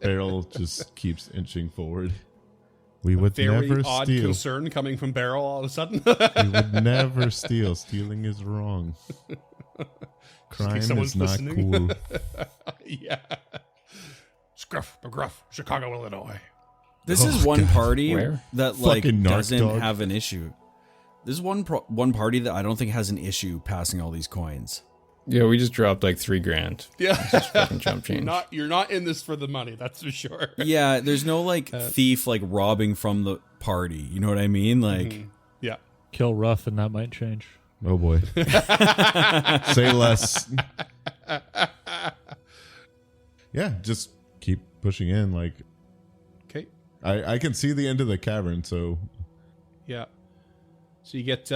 Beryl just keeps inching forward. We would Very never odd steal. concern coming from Beryl all of a sudden. We would never steal. Stealing is wrong. Crime someone's is not listening. cool. Yeah. Scruff, McGruff, Chicago, Illinois. This is Oh, one God. party Where? that like Fucking narc doesn't dog. have an issue. This is one party that I don't think has an issue passing all these coins. Yeah, we just dropped like $3,000. Yeah. Fucking chump change. You're not in this for the money, that's for sure. Yeah, there's no like thief like robbing from the party. You know what I mean? Like, Yeah. Kill rough, and that might change. Oh boy. Say less. Yeah, just keep pushing in. Like Okay. I can see the end of the cavern, so Yeah. So you get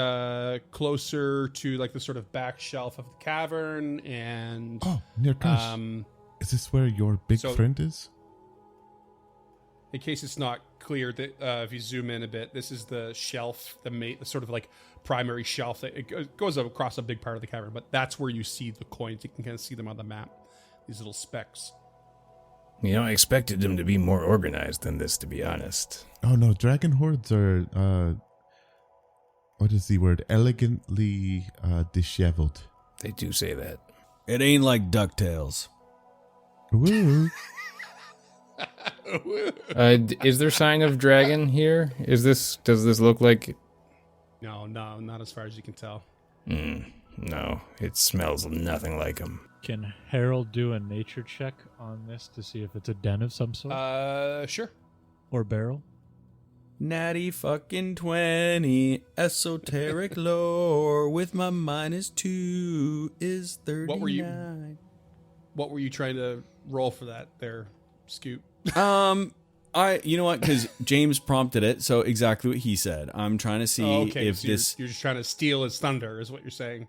closer to like the sort of back shelf of the cavern, and near Kush. Is this where your big so- friend is? in case it's not clear, that if you zoom in a bit, this is the shelf, the sort of like primary shelf that it goes across a big part of the cavern. But that's where you see the coins. You can kind of see them on the map. These little specks. You know, I expected them to be more organized than this, to be honest. Oh no, dragon hordes are what is the word? Elegantly disheveled. They do say that. it ain't like DuckTales. Woo. Is there sign of dragon here? Does this look like No, not as far as you can tell. No, it smells nothing like him. Can Harold do a nature check on this to see if it's a den of some sort? Sure. Or barrel? Natty fucking 20. Esoteric lore with my -2 is 39. What were you trying to roll for that there, Scoot? You know what? Because James prompted it, so exactly what he said. I'm trying to see if so this. you're just trying to steal his thunder, is what you're saying.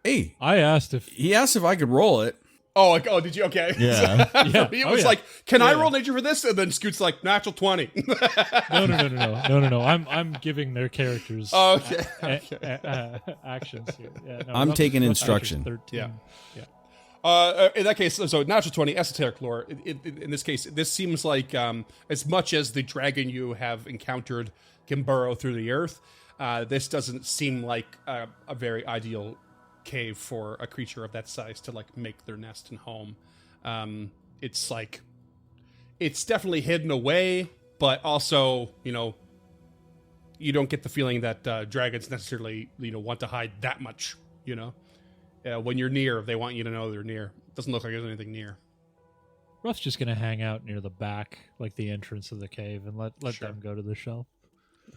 Hey, I asked if he asked if I could roll it. Oh, did you? Okay. Yeah. Yeah. He Oh, was yeah. like, "Can I Yeah. roll nature for this?" And then Scoot's like, "Natural 20." No. I'm giving their characters Oh, okay. actions here. Yeah, no, I'm rough- taking rough instruction. actions, 13. Yeah. In that case, so natural 20, esoteric lore. In this case, this seems like as much as the dragon you have encountered can burrow through the earth, this doesn't seem like a very ideal cave for a creature of that size to like make their nest and home. It's like it's definitely hidden away, but also you don't get the feeling that dragons necessarily want to hide that much. When you're near, they want you to know they're near. It doesn't look like there's anything near. Ruff's just gonna hang out near the back, like the entrance of the cave, and let Sure. them go to the shelf.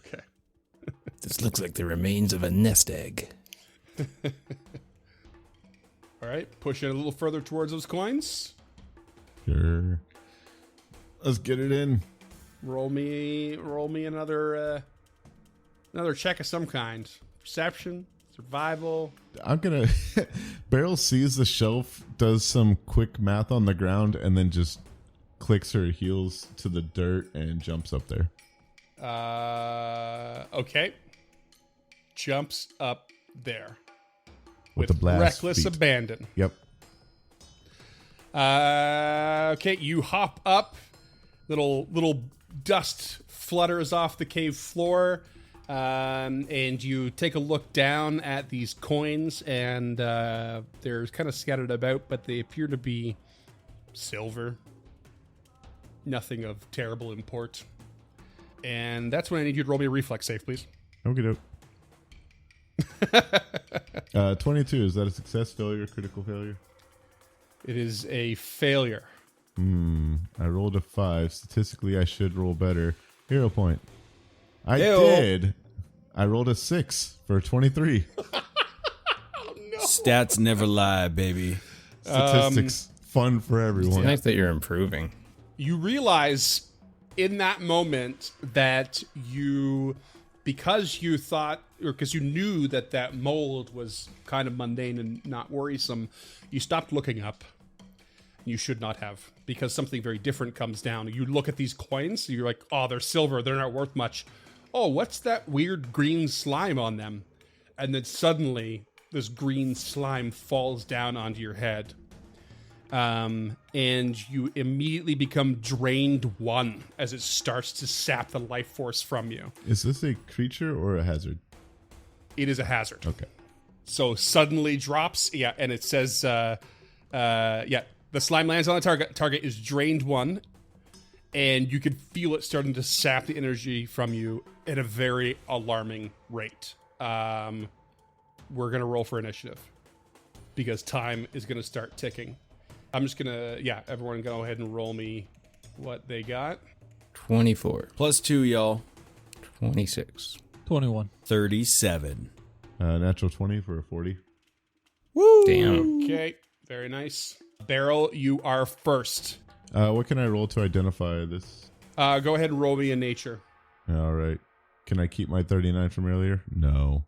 Okay. This looks like the remains of a nest egg. All right. Push it a little further towards those coins. Sure. Let's get it in. Roll me another check of some kind. Perception, survival. I'm gonna. Beryl sees the shelf, does some quick math on the ground, and then just clicks her heels to the dirt and jumps up there. Okay. Jumps up there With the blast reckless feet. abandon. Yep. Okay, you hop up. Little dust flutters off the cave floor, and you take a look down at these coins, and they're kind of scattered about, but they appear to be silver. Nothing of terrible import. And that's when I need you to roll me a reflex save, please. Okay, doke. 22. Is that a success, failure, critical failure? It is a failure. I rolled a 5. Statistically, I should roll better. Hero point. I Ew. did. I rolled a 6 for 23. Stats never lie, baby. Statistics, fun for It's everyone. nice that you're improving. You realize in that moment that because you thought, or because you knew that mold was kind of mundane and not worrisome, you stopped looking up. You should not have, because something very different comes down. You look at these coins, you're like, oh, they're silver, they're not worth much. Oh, what's that weird green slime on them? And then suddenly, this green slime falls down onto your head. And you immediately become drained 1 as it starts to sap the life force from you. Is this a creature or a hazard? It is a hazard. Okay. So suddenly drops, and it says, the slime lands on the target. Target is drained 1, and you can feel it starting to sap the energy from you at a very alarming rate. We're gonna roll for initiative because time is gonna start ticking. I'm just gonna, everyone go ahead and roll me what they got. 24, +2, y'all. 26. 21. 37. Natural 20 for a 40. Damn. Okay, very nice. Beryl, you are first. What can I roll to identify this? Go ahead and roll me in nature. All right. Can I keep my 39 from earlier? No.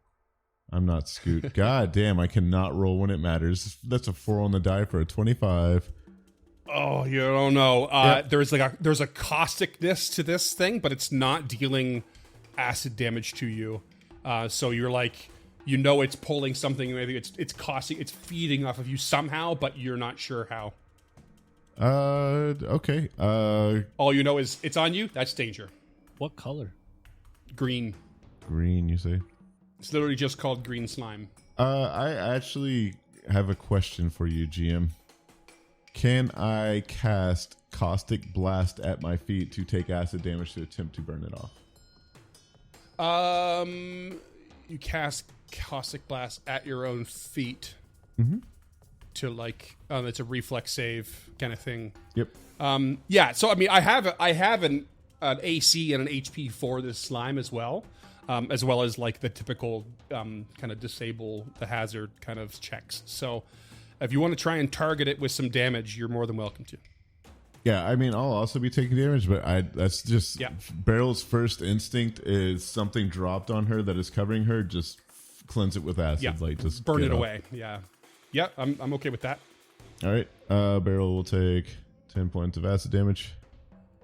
I'm not Scoot. God damn, I cannot roll when it matters. That's a 4 on the die for a 25. Oh, you don't know. Yep. There's a causticness to this thing, but it's not dealing acid damage to you. So you're like, it's pulling something. Maybe it's caustic. It's feeding off of you somehow, but you're not sure how. Okay. All you know is it's on you. That's danger. What color? Green. Green, you say? It's literally just called green slime. I actually have a question for you, GM. Can I cast Caustic Blast at my feet to take acid damage to attempt to burn it off? you cast Caustic Blast at your own feet Mhm. to like, it's a reflex save kind of thing. Yep. Yeah. So I mean, I have an AC and an HP for this slime as well as like the typical kind of disable the hazard kind of checks. So if you want to try and target it with some damage, you're more than welcome to. Yeah, I mean, I'll also be taking damage, but that's just Beryl's first instinct is something dropped on her that is covering her. Just cleanse it with acid, Yeah, like just burn get it off. away. Yeah, yeah, I'm okay with that. All right, Beryl will take 10 points of acid damage.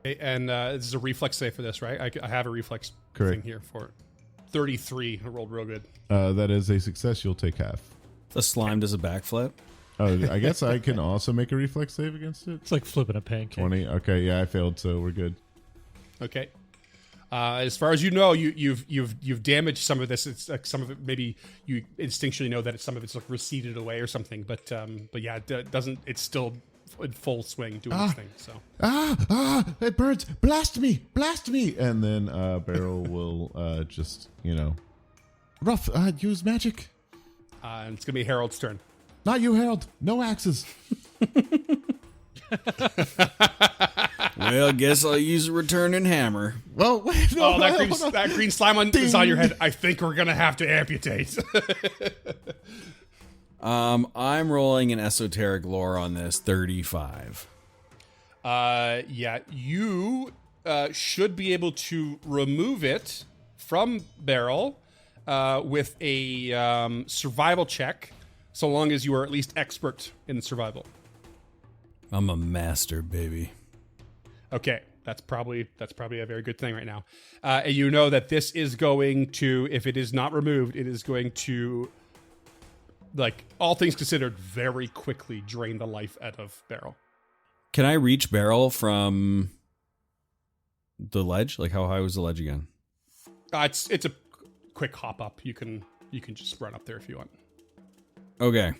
Okay, and this is a reflex save for this, right? I have a reflex Correct. thing here for it. 33. I rolled real good. That is a success. You'll take half. The slime does a backflip. Oh, I guess I can also make a reflex save against it. It's like flipping a pancake. 20. Okay, yeah, I failed, so we're good. Okay. As far as you know, you've damaged some of this. It's like some of it. Maybe you instinctually know that some of it's like receded away or something. But yeah, it doesn't. It's still in full swing doing its thing. So It burns! Blast me! And then Beryl will just rough use magic. and it's gonna be Harold's turn. Not you, Harold. No axes. Well, I guess I'll use a returning hammer. Well, wait, no, Oh, that green slime is on your head. I think we're gonna have to amputate. I'm rolling an esoteric lore on this 35. Yeah, you should be able to remove it from Beryl with a survival check, so long as you are at least expert in survival. I'm a master, baby. Okay, that's probably a very good thing right now. And you know that this is going to, if it is not removed, it is going to, like, all things considered, very quickly drain the life out of Beryl. Can I reach Beryl from the ledge? Like, how high was the ledge again? It's a quick hop up. You can just run up there if you want. Okay.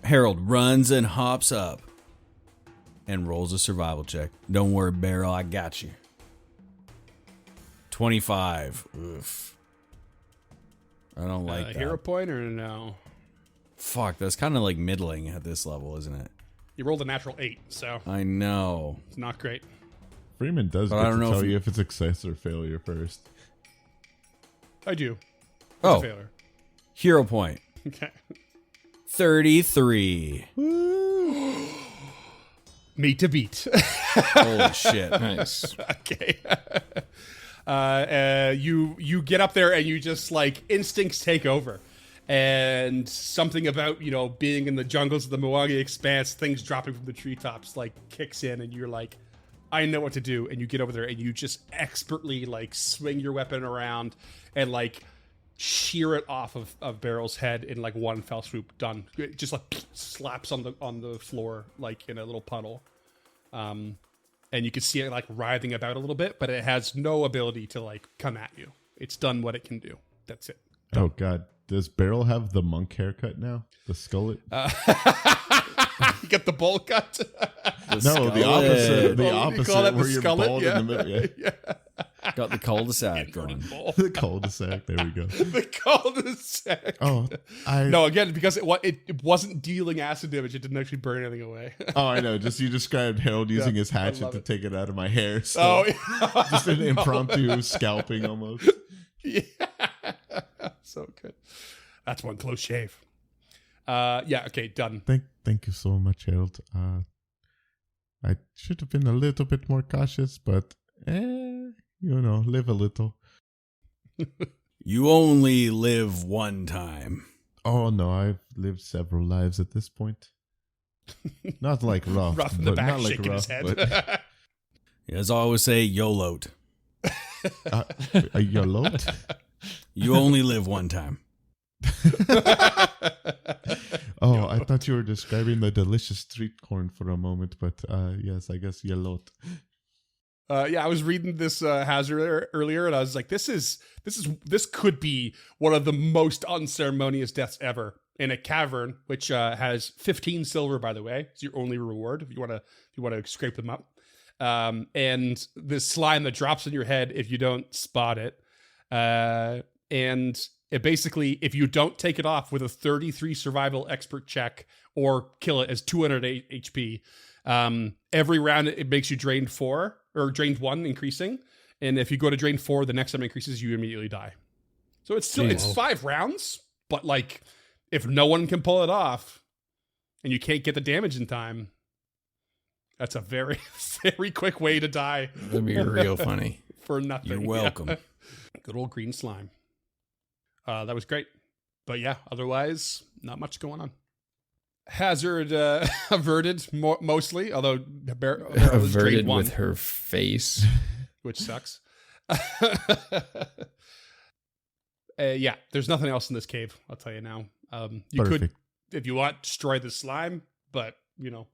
Harold runs and hops up and rolls a survival check. Don't worry, Beryl, I got you. 25. Oof. I don't like that. Hero point or no? Fuck, that's kind of like middling at this level, isn't it? You rolled a natural 8, so I know. it's not great. Freeman does But get I don't to know tell if- you if it's success or failure first. I do. It's Oh, a failure. hero point. Okay. 33. Meet to beat. Holy shit. Nice. Okay. You get up there and you just like instincts take over, and something about being in the jungles of the Mwangi Expanse, things dropping from the treetops like kicks in, and you're like, I know what to do. And you get over there and you just expertly like swing your weapon around and like shear it off of Beryl's head in like one fell swoop. Done. It just like slaps on the floor like in a little puddle. And you can see it like writhing about a little bit, but it has no ability to like come at you. It's done what it can do. That's it. Oh God, does Beryl have the monk haircut now? The skullet? You get the bowl cut. No, the opposite. The Oh, you opposite, call that the where you're skullet? bald Yeah. in the middle. Yeah. Got the cul-de-sac going. The cul-de-sac. There we go. The cul-de-sac. Oh, No, again, because it wasn't dealing acid damage, it didn't actually burn anything away. Oh, I know. Just you described Harold using his I hatchet love to it. take it out of my hair. So Oh, yeah. just an No. impromptu scalping almost. Yeah. So good. That's one close shave. Yeah, okay, done. Thank you so much, Harold. I should have been a little bit more cautious, but live a little. You only live one time. Oh no, I've lived several lives at this point. Not like rough, Rough in the but back, not like shaking rough. his head. But, As I always say, YOLO. a YOLO? You only live one time. Oh, I thought you were describing the delicious street corn for a moment, but yes, I guess YOLO. Yeah, I was reading this hazard earlier, and I was like, "This could be one of the most unceremonious deaths ever in a cavern, which has 15 silver, by the way. It's your only reward if you want to scrape them up. And this slime that drops in your head if you don't spot it, and It basically, if you don't take it off with a 33 survival expert check or kill it as 200 HP, every round it makes you drained 4 or drained 1, increasing. And if you go to drain 4, the next time it increases, you immediately die. So it's still it's 5 rounds, but like if no one can pull it off and you can't get the damage in time, that's a very, very quick way to die. That'd be real funny. For nothing. You're welcome. Yeah. Good old green slime. That was great. But yeah, otherwise, not much going on. Hazard averted mostly, although Beryl was Averted drained 1, with her face. which sucks. Yeah, there's nothing else in this cave, I'll tell you now. You Perfect. could, if you want, destroy the slime, but, you know,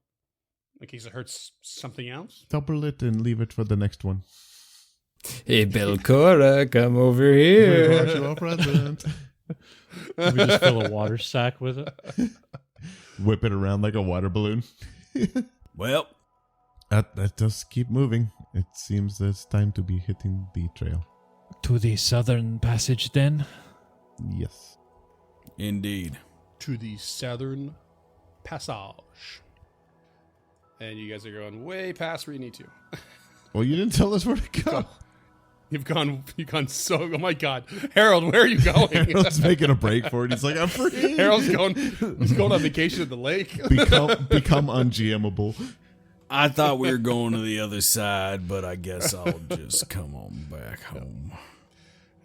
in case it hurts something else. Double it and leave it for the next one. Hey, Belcora, come over here. Virtual present. We just fill a water sack with it. Whip it around like a water balloon. Well, Let us keep moving. It seems it's time to be hitting the trail. To the southern passage, then. Yes. indeed. To the southern passage. And you guys are going way past where you need to. Well, you didn't tell us where to go. You've gone so, oh my God. Harold, where are you going? Harold's making a break for it. He's like, I'm free. Harold's going on vacation at the lake. become ungMable. I thought we were going to the other side, but I guess I'll just come on back home.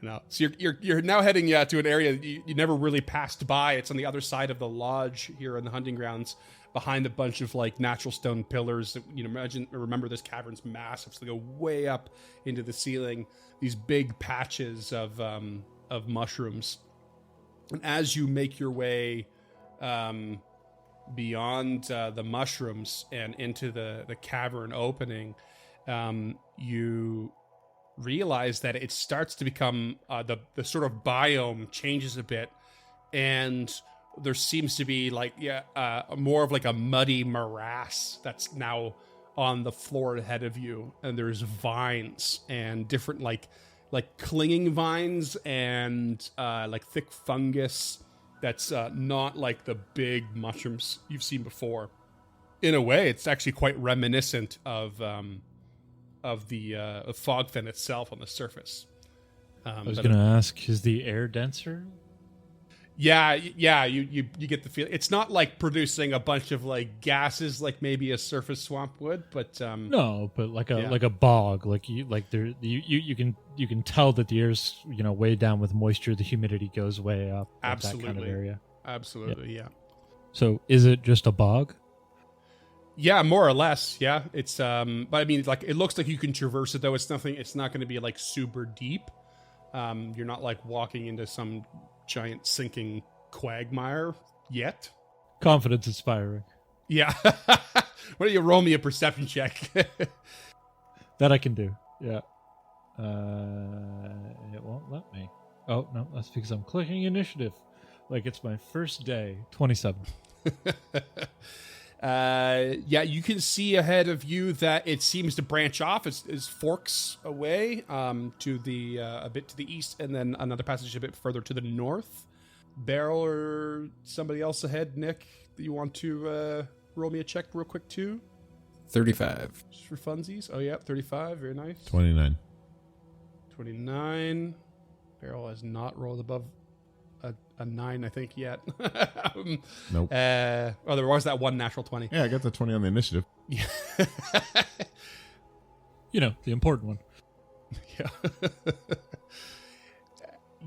No. So you're now heading to an area that you never really passed by. It's on the other side of the lodge here in the hunting grounds, behind a bunch of like natural stone pillars. You know, remember this cavern's massive, so they go way up into the ceiling. These big patches of mushrooms, and as you make your way beyond the mushrooms and into the cavern opening, you realize that it starts to become the sort of biome changes a bit, and there seems to be like more of like a muddy morass that's now on the floor ahead of you, and there's vines and different like clinging vines and like thick fungus that's not like the big mushrooms you've seen before. In a way, it's actually quite reminiscent of the fogfen itself on the surface. I was going to ask, is the air denser? Yeah, you get the feeling. It's not like producing a bunch of like gases like maybe a surface swamp would, but No, but like a bog, you can tell that the air's way down with moisture. The humidity goes way up. Absolutely. That kind of area. Absolutely, yeah. So is it just a bog? Yeah, more or less. Yeah, it's but I mean, like it looks like you can traverse it though. It's nothing. It's not going to be like super deep. You're not like walking into some giant sinking quagmire yet. Confidence inspiring. Yeah. Why don't you roll me a perception check? That I can do. Yeah. It won't let me. Oh, no, that's because I'm clicking initiative. Like it's my first day. 27. Yeah, you can see ahead of you that it seems to branch off as forks away to the a bit to the east, and then another passage a bit further to the north. Beryl or somebody else ahead, Nick, that you want to roll me a check real quick too? 35. Just for funsies. Oh yeah, 35. Very nice. 29. 29. Beryl has not rolled above a 9, I think, yet. Nope. There was that one natural 20. Yeah, I got the 20 on the initiative. Yeah. The important one. Yeah.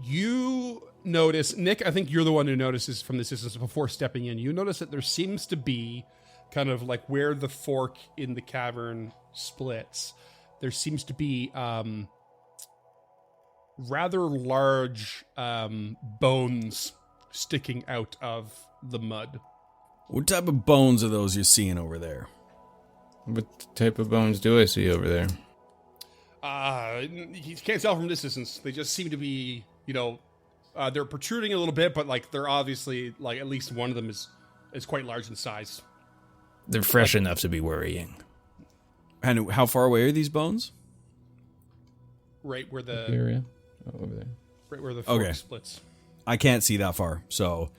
You notice, Nick, I think you're the one who notices from this distance before stepping in. You notice that there seems to be kind of like where the fork in the cavern splits. There seems to be rather large bones sticking out of the mud. What type of bones are those you're seeing over there? What type of bones do I see over there? You can't tell from this distance. They just seem to be, they're protruding a little bit, but like they're obviously like at least one of them is quite large in size. They're fresh enough to be worrying. And how far away are these bones? Right where the Area? Oh, over there. right where the fork Okay. splits. I can't see that far. So,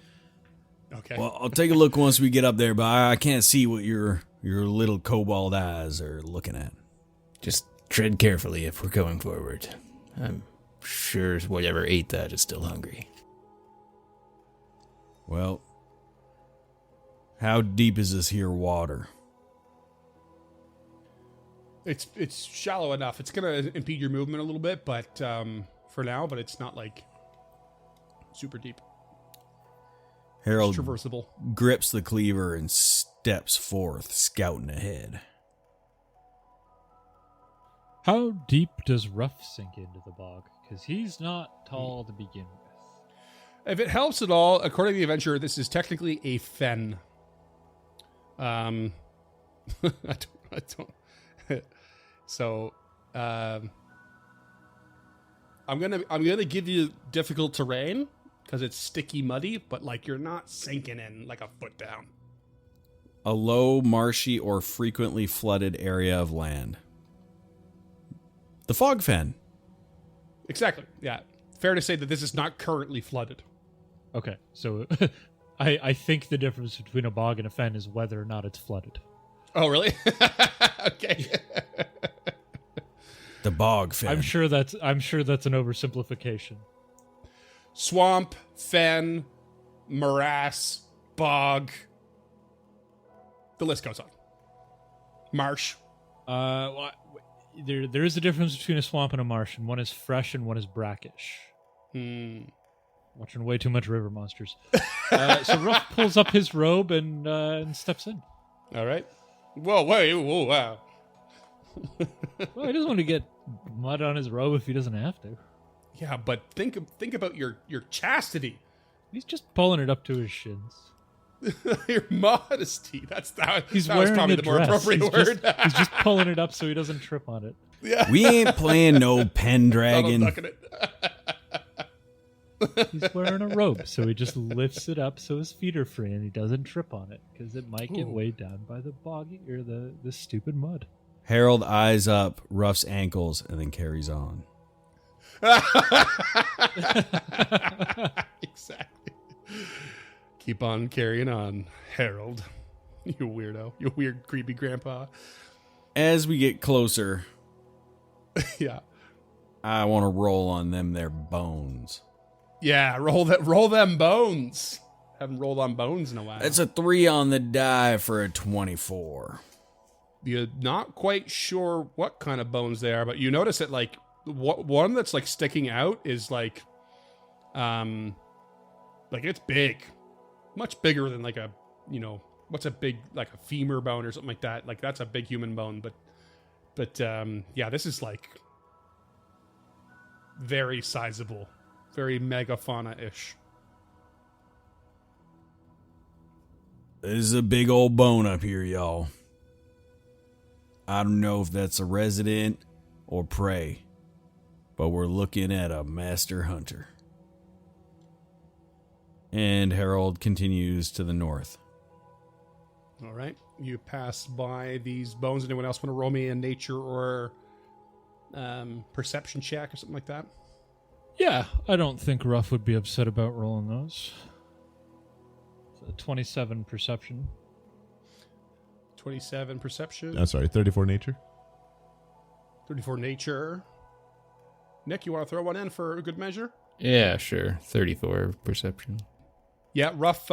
Okay. well, I'll take a look once we get up there, but I can't see what your little cobalt eyes are looking at. Just tread carefully if we're going forward. I'm sure whatever ate that is still hungry. Well, how deep is this here water? It's shallow enough. It's gonna impede your movement a little bit, but for now, but it's not like super deep. It's Harold traversable. grips the cleaver and steps forth, scouting ahead. How deep does Ruff sink into the bog? Because he's not tall to begin with. If it helps at all, according to the adventurer, this is technically a fen. I don't. So, I'm gonna give you difficult terrain because it's sticky, muddy, but like you're not sinking in like a foot down. A low, marshy, or frequently flooded area of land. The fog fen. Exactly. Yeah. Fair to say that this is not currently flooded. Okay, so I think the difference between a bog and a fen is whether or not it's flooded. Oh, really? Okay. The bog fen. I'm sure that's an oversimplification. Swamp, fen, morass, bog. The list goes on. Marsh. Well, there is a difference between a swamp and a marsh, and one is fresh and one is brackish. Watching way too much River Monsters. So Ruff pulls up his robe and steps in. All right. Whoa, wow. Well, he doesn't want to get mud on his robe if he doesn't have to. Yeah, but think about your chastity, He's just pulling it up to his shins. your modesty. He's that was wearing probably a the more dress. appropriate word. He's just pulling it up so he doesn't trip on it. Yeah. We ain't playing no Not Pendragon. ducking it. He's wearing a robe, so he just lifts it up so his feet are free and he doesn't trip on it because it might get Ooh. weighed down by the boggy or the stupid mud. Harold eyes up Ruff's ankles and then carries on. Exactly. Keep on carrying on, Harold. You weirdo. You weird, creepy grandpa. As we get closer, Yeah. I want to roll on them their bones. Yeah, roll them bones. Haven't rolled on bones in a while. That's a 3 on the die for a 24. You're not quite sure what kind of bones they are, but you notice that like one that's like sticking out is like it's big, much bigger than like a, what's a big, like a femur bone or something like that. Like that's a big human bone, but yeah, this is like very sizable, very megafauna-ish. There's a big old bone up here, y'all. I don't know if that's a resident or prey, but we're looking at a master hunter. And Harold continues to the north. All right, you pass by these bones. Anyone else want to roll me a nature or perception check or something like that? Yeah, I don't think Ruff would be upset about rolling those. So 27 perception. 27 perception. I'm sorry, 34 nature. 34 nature. Nick, you want to throw one in for a good measure? Yeah, sure. 34 perception. Yeah, Ruff,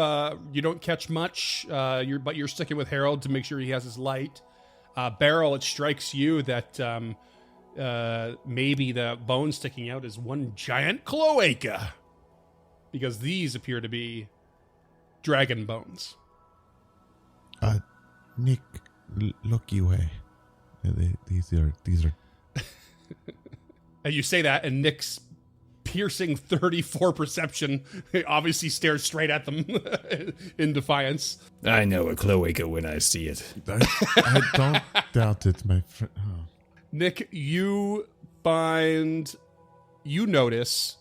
you don't catch much, but you're sticking with Harold to make sure he has his light. Beryl, it strikes you that maybe the bone sticking out is one giant cloaca, because these appear to be dragon bones. Nick, look away. These are. And you say that, and Nick's piercing 34 perception obviously stares straight at them in defiance. I know a cloaca when I see it. I don't doubt it, my friend. Oh. Nick, you notice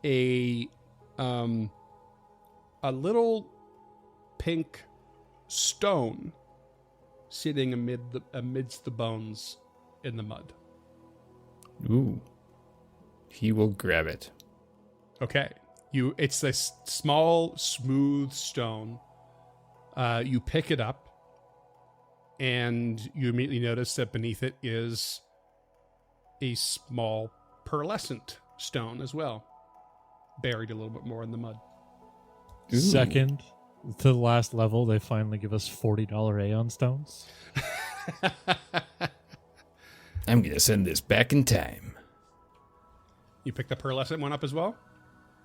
a little pink stone sitting amidst the bones in the mud. Ooh. He will grab it. Okay. It's this small, smooth stone. You pick it up, and you immediately notice that beneath it is a small pearlescent stone as well, buried a little bit more in the mud. Ooh. Second to the last level, they finally give us $40 Aeon stones. I'm going to send this back in time. You pick the pearlescent one up as well?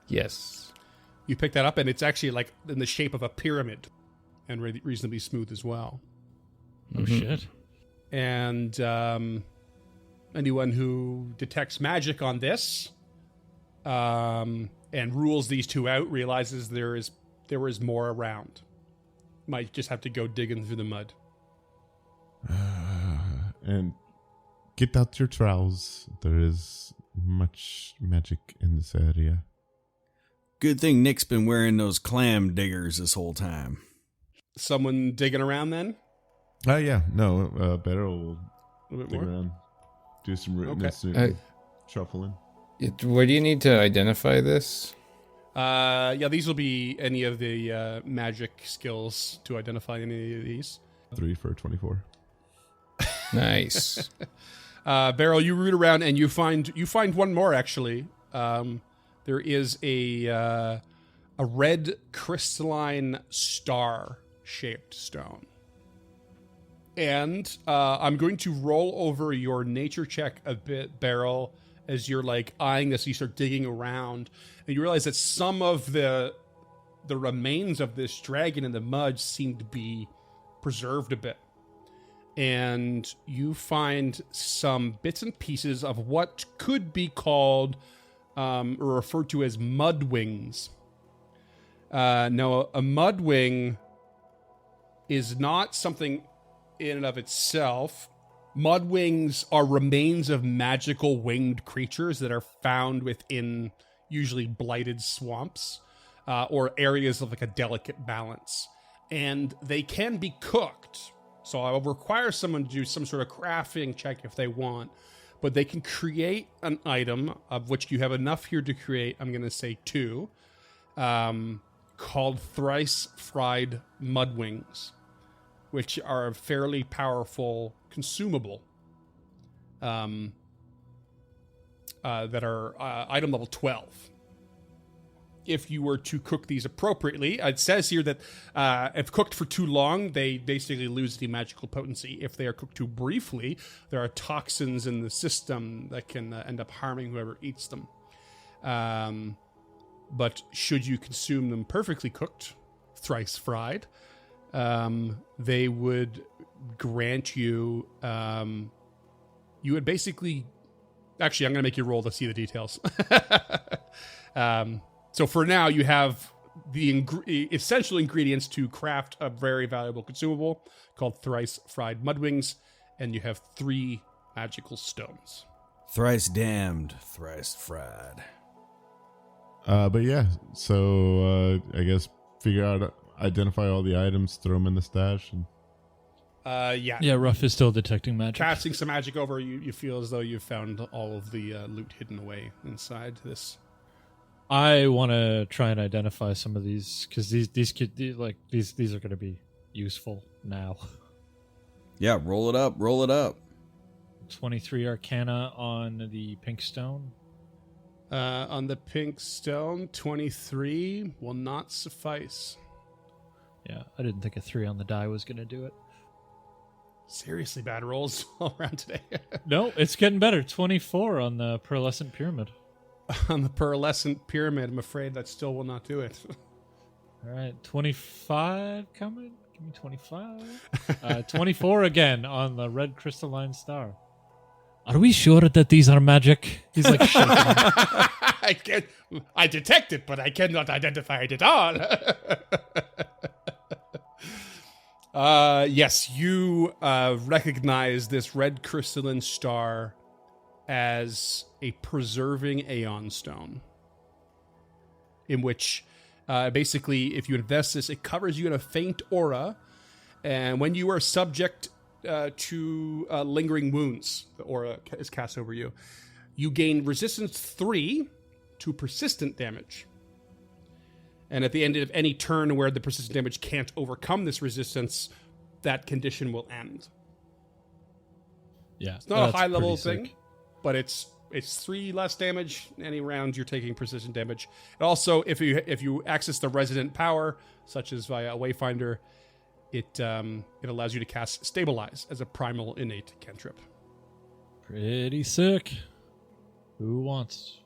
Yes. You pick that up, and it's actually like in the shape of a pyramid and reasonably smooth as well. Oh, shit. And anyone who detects magic on this and rules these two out realizes there is more around. Might just have to go digging through the mud. And get out your trowels. There is much magic in this area. Good thing Nick's been wearing those clam diggers this whole time. Someone digging around then? Yeah, no, Beryl will A little bit dig more? around, do some rootness, shuffling. Where do you need to identify this? Yeah, these will be any of the magic skills to identify any of these. 3 for 24. Nice. Beryl, you root around and you find one more actually. There is a red crystalline star-shaped stone. And I'm going to roll over your nature check a bit, Beryl, as you're like eyeing this. You start digging around, and you realize that some of the remains of this dragon in the mud seem to be preserved a bit. And you find some bits and pieces of what could be called or referred to as mud wings. Now, a mud wing is not something in and of itself. Mud wings are remains of magical winged creatures that are found within usually blighted swamps or areas of like a delicate balance. And they can be cooked. So I will require someone to do some sort of crafting check if they want. But they can create an item, of which you have enough here to create, I'm going to say 2, called Thrice Fried Mud Wings, which are a fairly powerful consumable that are item level 12. If you were to cook these appropriately, it says here that if cooked for too long, they basically lose the magical potency. If they are cooked too briefly, there are toxins in the system that can end up harming whoever eats them. But should you consume them perfectly cooked, thrice fried, they would grant you, you would basically, actually, I'm going to make you roll to see the details. So for now, you have the essential ingredients to craft a very valuable consumable called Thrice Fried Mudwings, and you have 3 magical stones. Thrice damned, thrice fried. But yeah, so I guess identify all the items, throw them in the stash, and Yeah, Ruff is still detecting magic. Casting some magic over, you feel as though you've found all of the loot hidden away inside this. I want to try and identify some of these because these are going to be useful now. Yeah, roll it up, roll it up. 23 Arcana on the pink stone. On the pink stone, 23 will not suffice. Yeah, I didn't think a 3 on the die was going to do it. Seriously bad rolls all around today. No, it's getting better. 24 on the pearlescent pyramid. On the pearlescent pyramid, I'm afraid that still will not do it. All right, 25 coming. Give me 25. 24 again on the red crystalline star. Are we sure that these are magic? He's like shaking. I detect it, but I cannot identify it at all. Yes, you recognize this red crystalline star as a preserving Aeon stone, in which basically if you invest this, it covers you in a faint aura, and when you are subject to lingering wounds, the aura is cast over you, you gain resistance 3 to persistent damage. And at the end of any turn where the persistent damage can't overcome this resistance, that condition will end. Yeah, It's not a that's high level pretty thing, sick. but it's 3 less damage any round you're taking persistent damage. And also, if you access the resident power, such as via a Wayfinder, it allows you to cast Stabilize as a primal innate cantrip. Pretty sick. Who wants?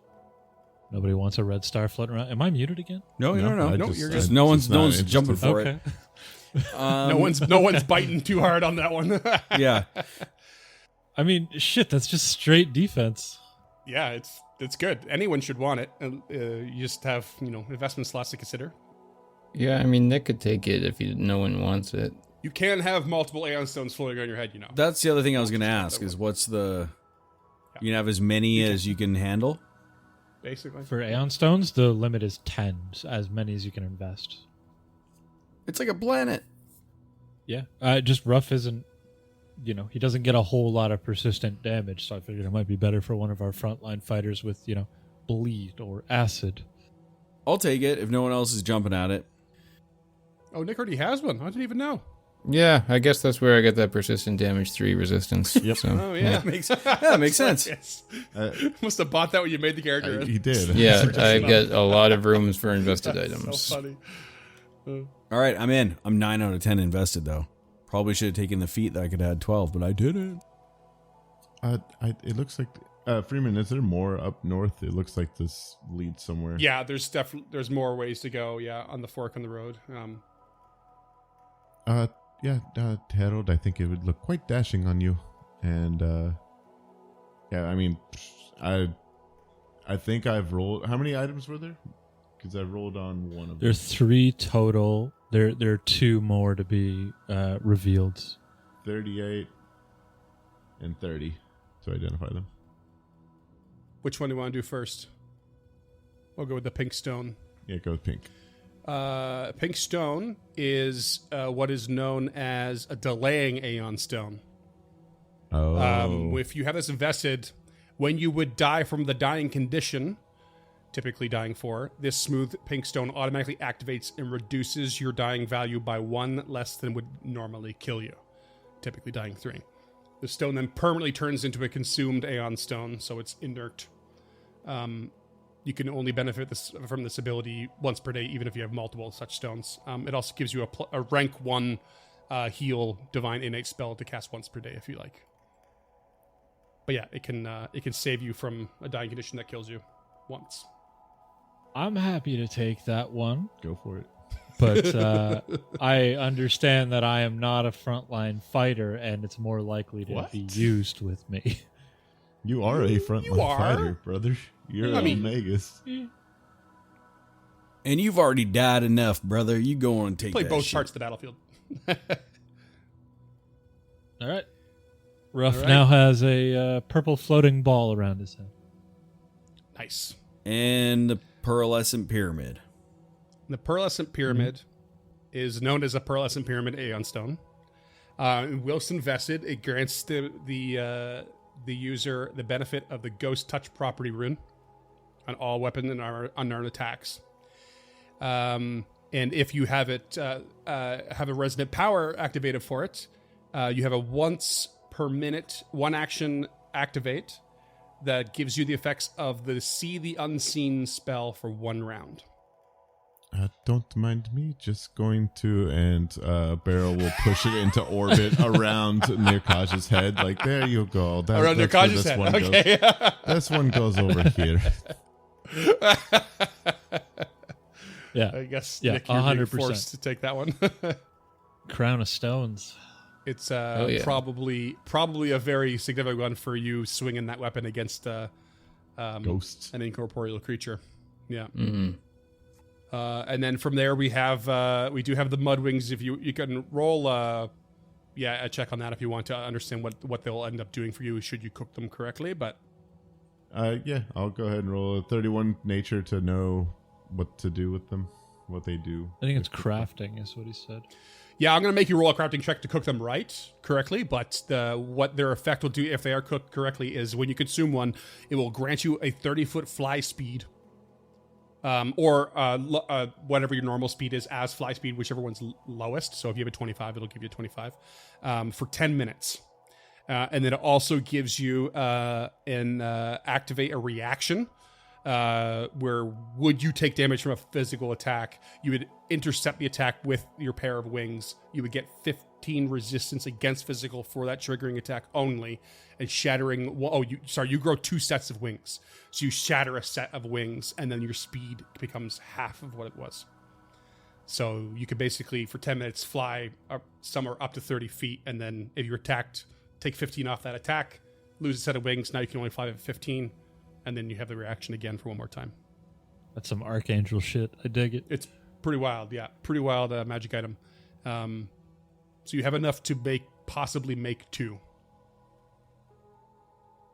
Nobody wants a red star floating around. Am I muted again? No, I no, just- you're I'm good. No one's just not jumping interested. for Okay. it. No one's biting too hard on that one. Yeah. I mean, shit, that's just straight defense. Yeah, it's good. Anyone should want it. You just have investment slots to consider. Yeah, I mean, Nick could take it if no one wants it. You can have multiple Aeon Stones floating on your head. That's the other thing I was going to ask is what's the... You can have as many as you can handle? Basically. For Aeon Stones, the limit is 10, as many as you can invest. It's like a planet. Yeah. Just Ruff isn't, he doesn't get a whole lot of persistent damage, so I figured it might be better for one of our frontline fighters with, bleed or acid. I'll take it if no one else is jumping at it. Oh, Nick already has one. I didn't even know. Yeah, I guess that's where I get that persistent damage 3 resistance. Yep. So, Oh yeah, Makes sense. Yes. Uh, Must have bought that when you made the character. He did. Yeah, I've got a lot of rooms for invested That's items. so funny. All right, I'm in. I'm 9 out of 10 invested, though. Probably should have taken the feat that I could add 12, but I didn't. It looks like Freeman. Is there more up north? It looks like this leads somewhere. Yeah, there's more ways to go. Yeah, on the fork on the road. Harold, I think it would look quite dashing on you, and I mean, I think I've rolled. How many items were there? Because I rolled on one of them. There's 3 total. There are 2 more to be revealed. 38 and 30 to identify them. Which one do you want to do first? We'll go with the pink stone. Yeah, go with pink. Pink stone is what is known as a delaying Aeon stone. Oh, If you have this invested, when you would die from the dying condition, typically dying 4, this smooth pink stone automatically activates and reduces your dying value by 1 less than would normally kill you, typically dying 3. The stone then permanently turns into a consumed Aeon stone, so it's inert. You can only benefit from this ability once per day, even if you have multiple such stones. It also gives you a rank 1 heal divine innate spell to cast once per day if you like. But yeah, it can save you from a dying condition that kills you once. I'm happy to take that one, go for it. but I understand that I am not a frontline fighter, and it's more likely to What? be used with me. You are a frontline are? fighter, brother. You're I a mean- Magus. And you've already died enough, brother. You go on and take Play that both shit. parts of the battlefield. All right. Ruff All right. now has a purple floating ball around his head. Nice. And the pearlescent pyramid. The pearlescent pyramid is known as a pearlescent pyramid Aeon stone. Whilst invested, it grants the user the benefit of the Ghost Touch property rune on all weapon and armor unarmed attacks. And if you have it have a resonant power activated for it, you have a once per minute 1 action activate that gives you the effects of the See the Unseen spell for 1 round. Don't mind me, just going to, and Barrel will push it into orbit around Nirkaj's head. Like, there you go. Around that's where Nirkaj's this head. one goes. Okay. This one goes over here. Yeah. I guess Yeah, Nick, you're being 100%. forced to take that one. Crown of Stones. It's yeah. probably a very significant one for you swinging that weapon against Ghosts. an incorporeal creature. Yeah. Mm. And then from there we do have the Mudwings. If you can roll a check on that if you want to understand what they'll end up doing for you should you cook them correctly. But I'll go ahead and roll a 31 nature to know what to do with them, what they do. I think it's crafting, is what he said. yeah, I'm gonna make you roll a crafting check to cook them correctly. But what their effect will do if they are cooked correctly is when you consume one, it will grant you a 30-foot fly speed. whatever your normal speed is as fly speed, whichever one's lowest. So if you have a 25, it'll give you a 25 for 10 minutes. And then it also gives you activate a reaction where would you take damage from a physical attack, you would intercept the attack with your pair of wings. You would get 15 resistance against physical for that triggering attack only, and shattering. You grow 2 sets of wings, so you shatter a set of wings, and then your speed becomes half of what it was. So you could basically for 10 minutes fly somewhere up to 30 feet, and then if you're attacked, take 15 off that attack, lose a set of wings. Now you can only fly at 15, and then you have the reaction again for one more time. That's some Archangel shit. I dig it. It's pretty wild, yeah. Pretty wild magic item. So you have enough to possibly make 2.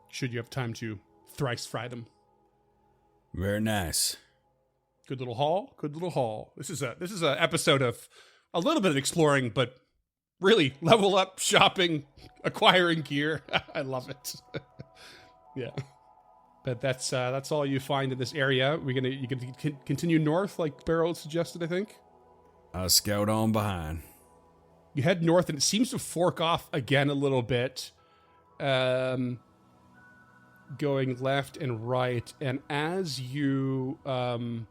Should you have time to thrice fry them. Very nice. Good little haul. Good little haul. This is a episode of a little bit of exploring, but really level up, shopping, acquiring gear. I love it. Yeah. But that's all you find in this area. You can continue north, like Beryl suggested, I think. I'll scout on behind. You head north, and it seems to fork off again a little bit, going left and right. And as you travel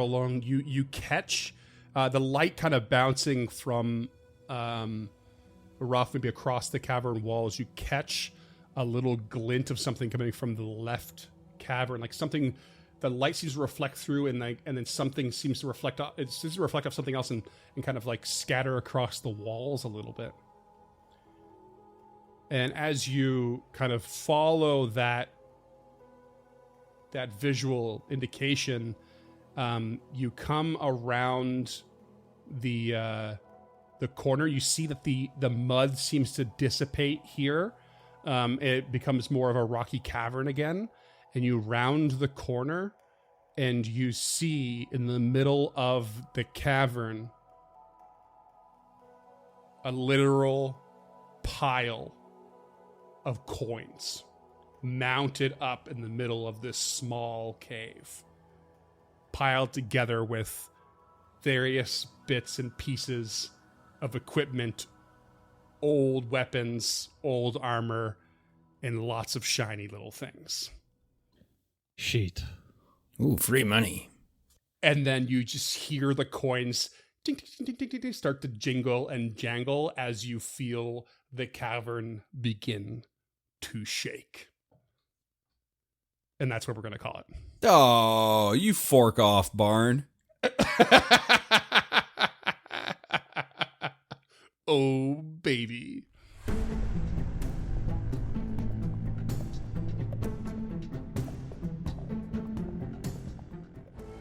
along, you catch the light kind of bouncing from rough, maybe across the cavern walls. You catch a little glint of something coming from the left cavern, like something the light seems to reflect through, and then something seems to reflect off. It seems to reflect off something else and kind of like scatter across the walls a little bit. And as you kind of follow that visual indication, you come around the corner. You see that the mud seems to dissipate here. It becomes more of a rocky cavern again, and you round the corner, and you see in the middle of the cavern a literal pile of coins mounted up in the middle of this small cave, piled together with various bits and pieces of equipment, old weapons, old armor, and lots of shiny little things. Shit. Ooh, free money. And then you just hear the coins ding, ding, ding, ding, ding, ding, start to jingle and jangle as you feel the cavern begin to shake. And that's what we're going to call it. Oh, you fork off, Barn. Oh, baby.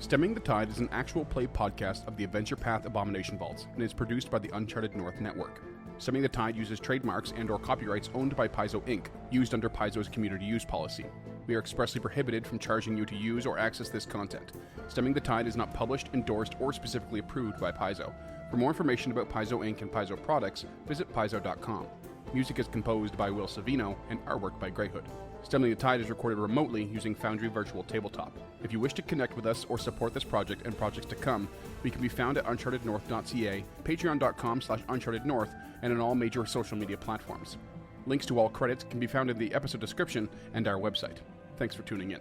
Stemming the Tide is an actual play podcast of the Adventure Path Abomination Vaults and is produced by the Uncharted North Network. Stemming the Tide uses trademarks and/or copyrights owned by Paizo Inc., used under Paizo's community use policy. We are expressly prohibited from charging you to use or access this content. Stemming the Tide is not published, endorsed, or specifically approved by Paizo. For more information about Paizo Inc. and Paizo products, visit paizo.com. Music is composed by Will Savino and artwork by Greyhood. Stemming the Tide is recorded remotely using Foundry Virtual Tabletop. If you wish to connect with us or support this project and projects to come, we can be found at unchartednorth.ca, patreon.com/unchartednorth, and on all major social media platforms. Links to all credits can be found in the episode description and our website. Thanks for tuning in.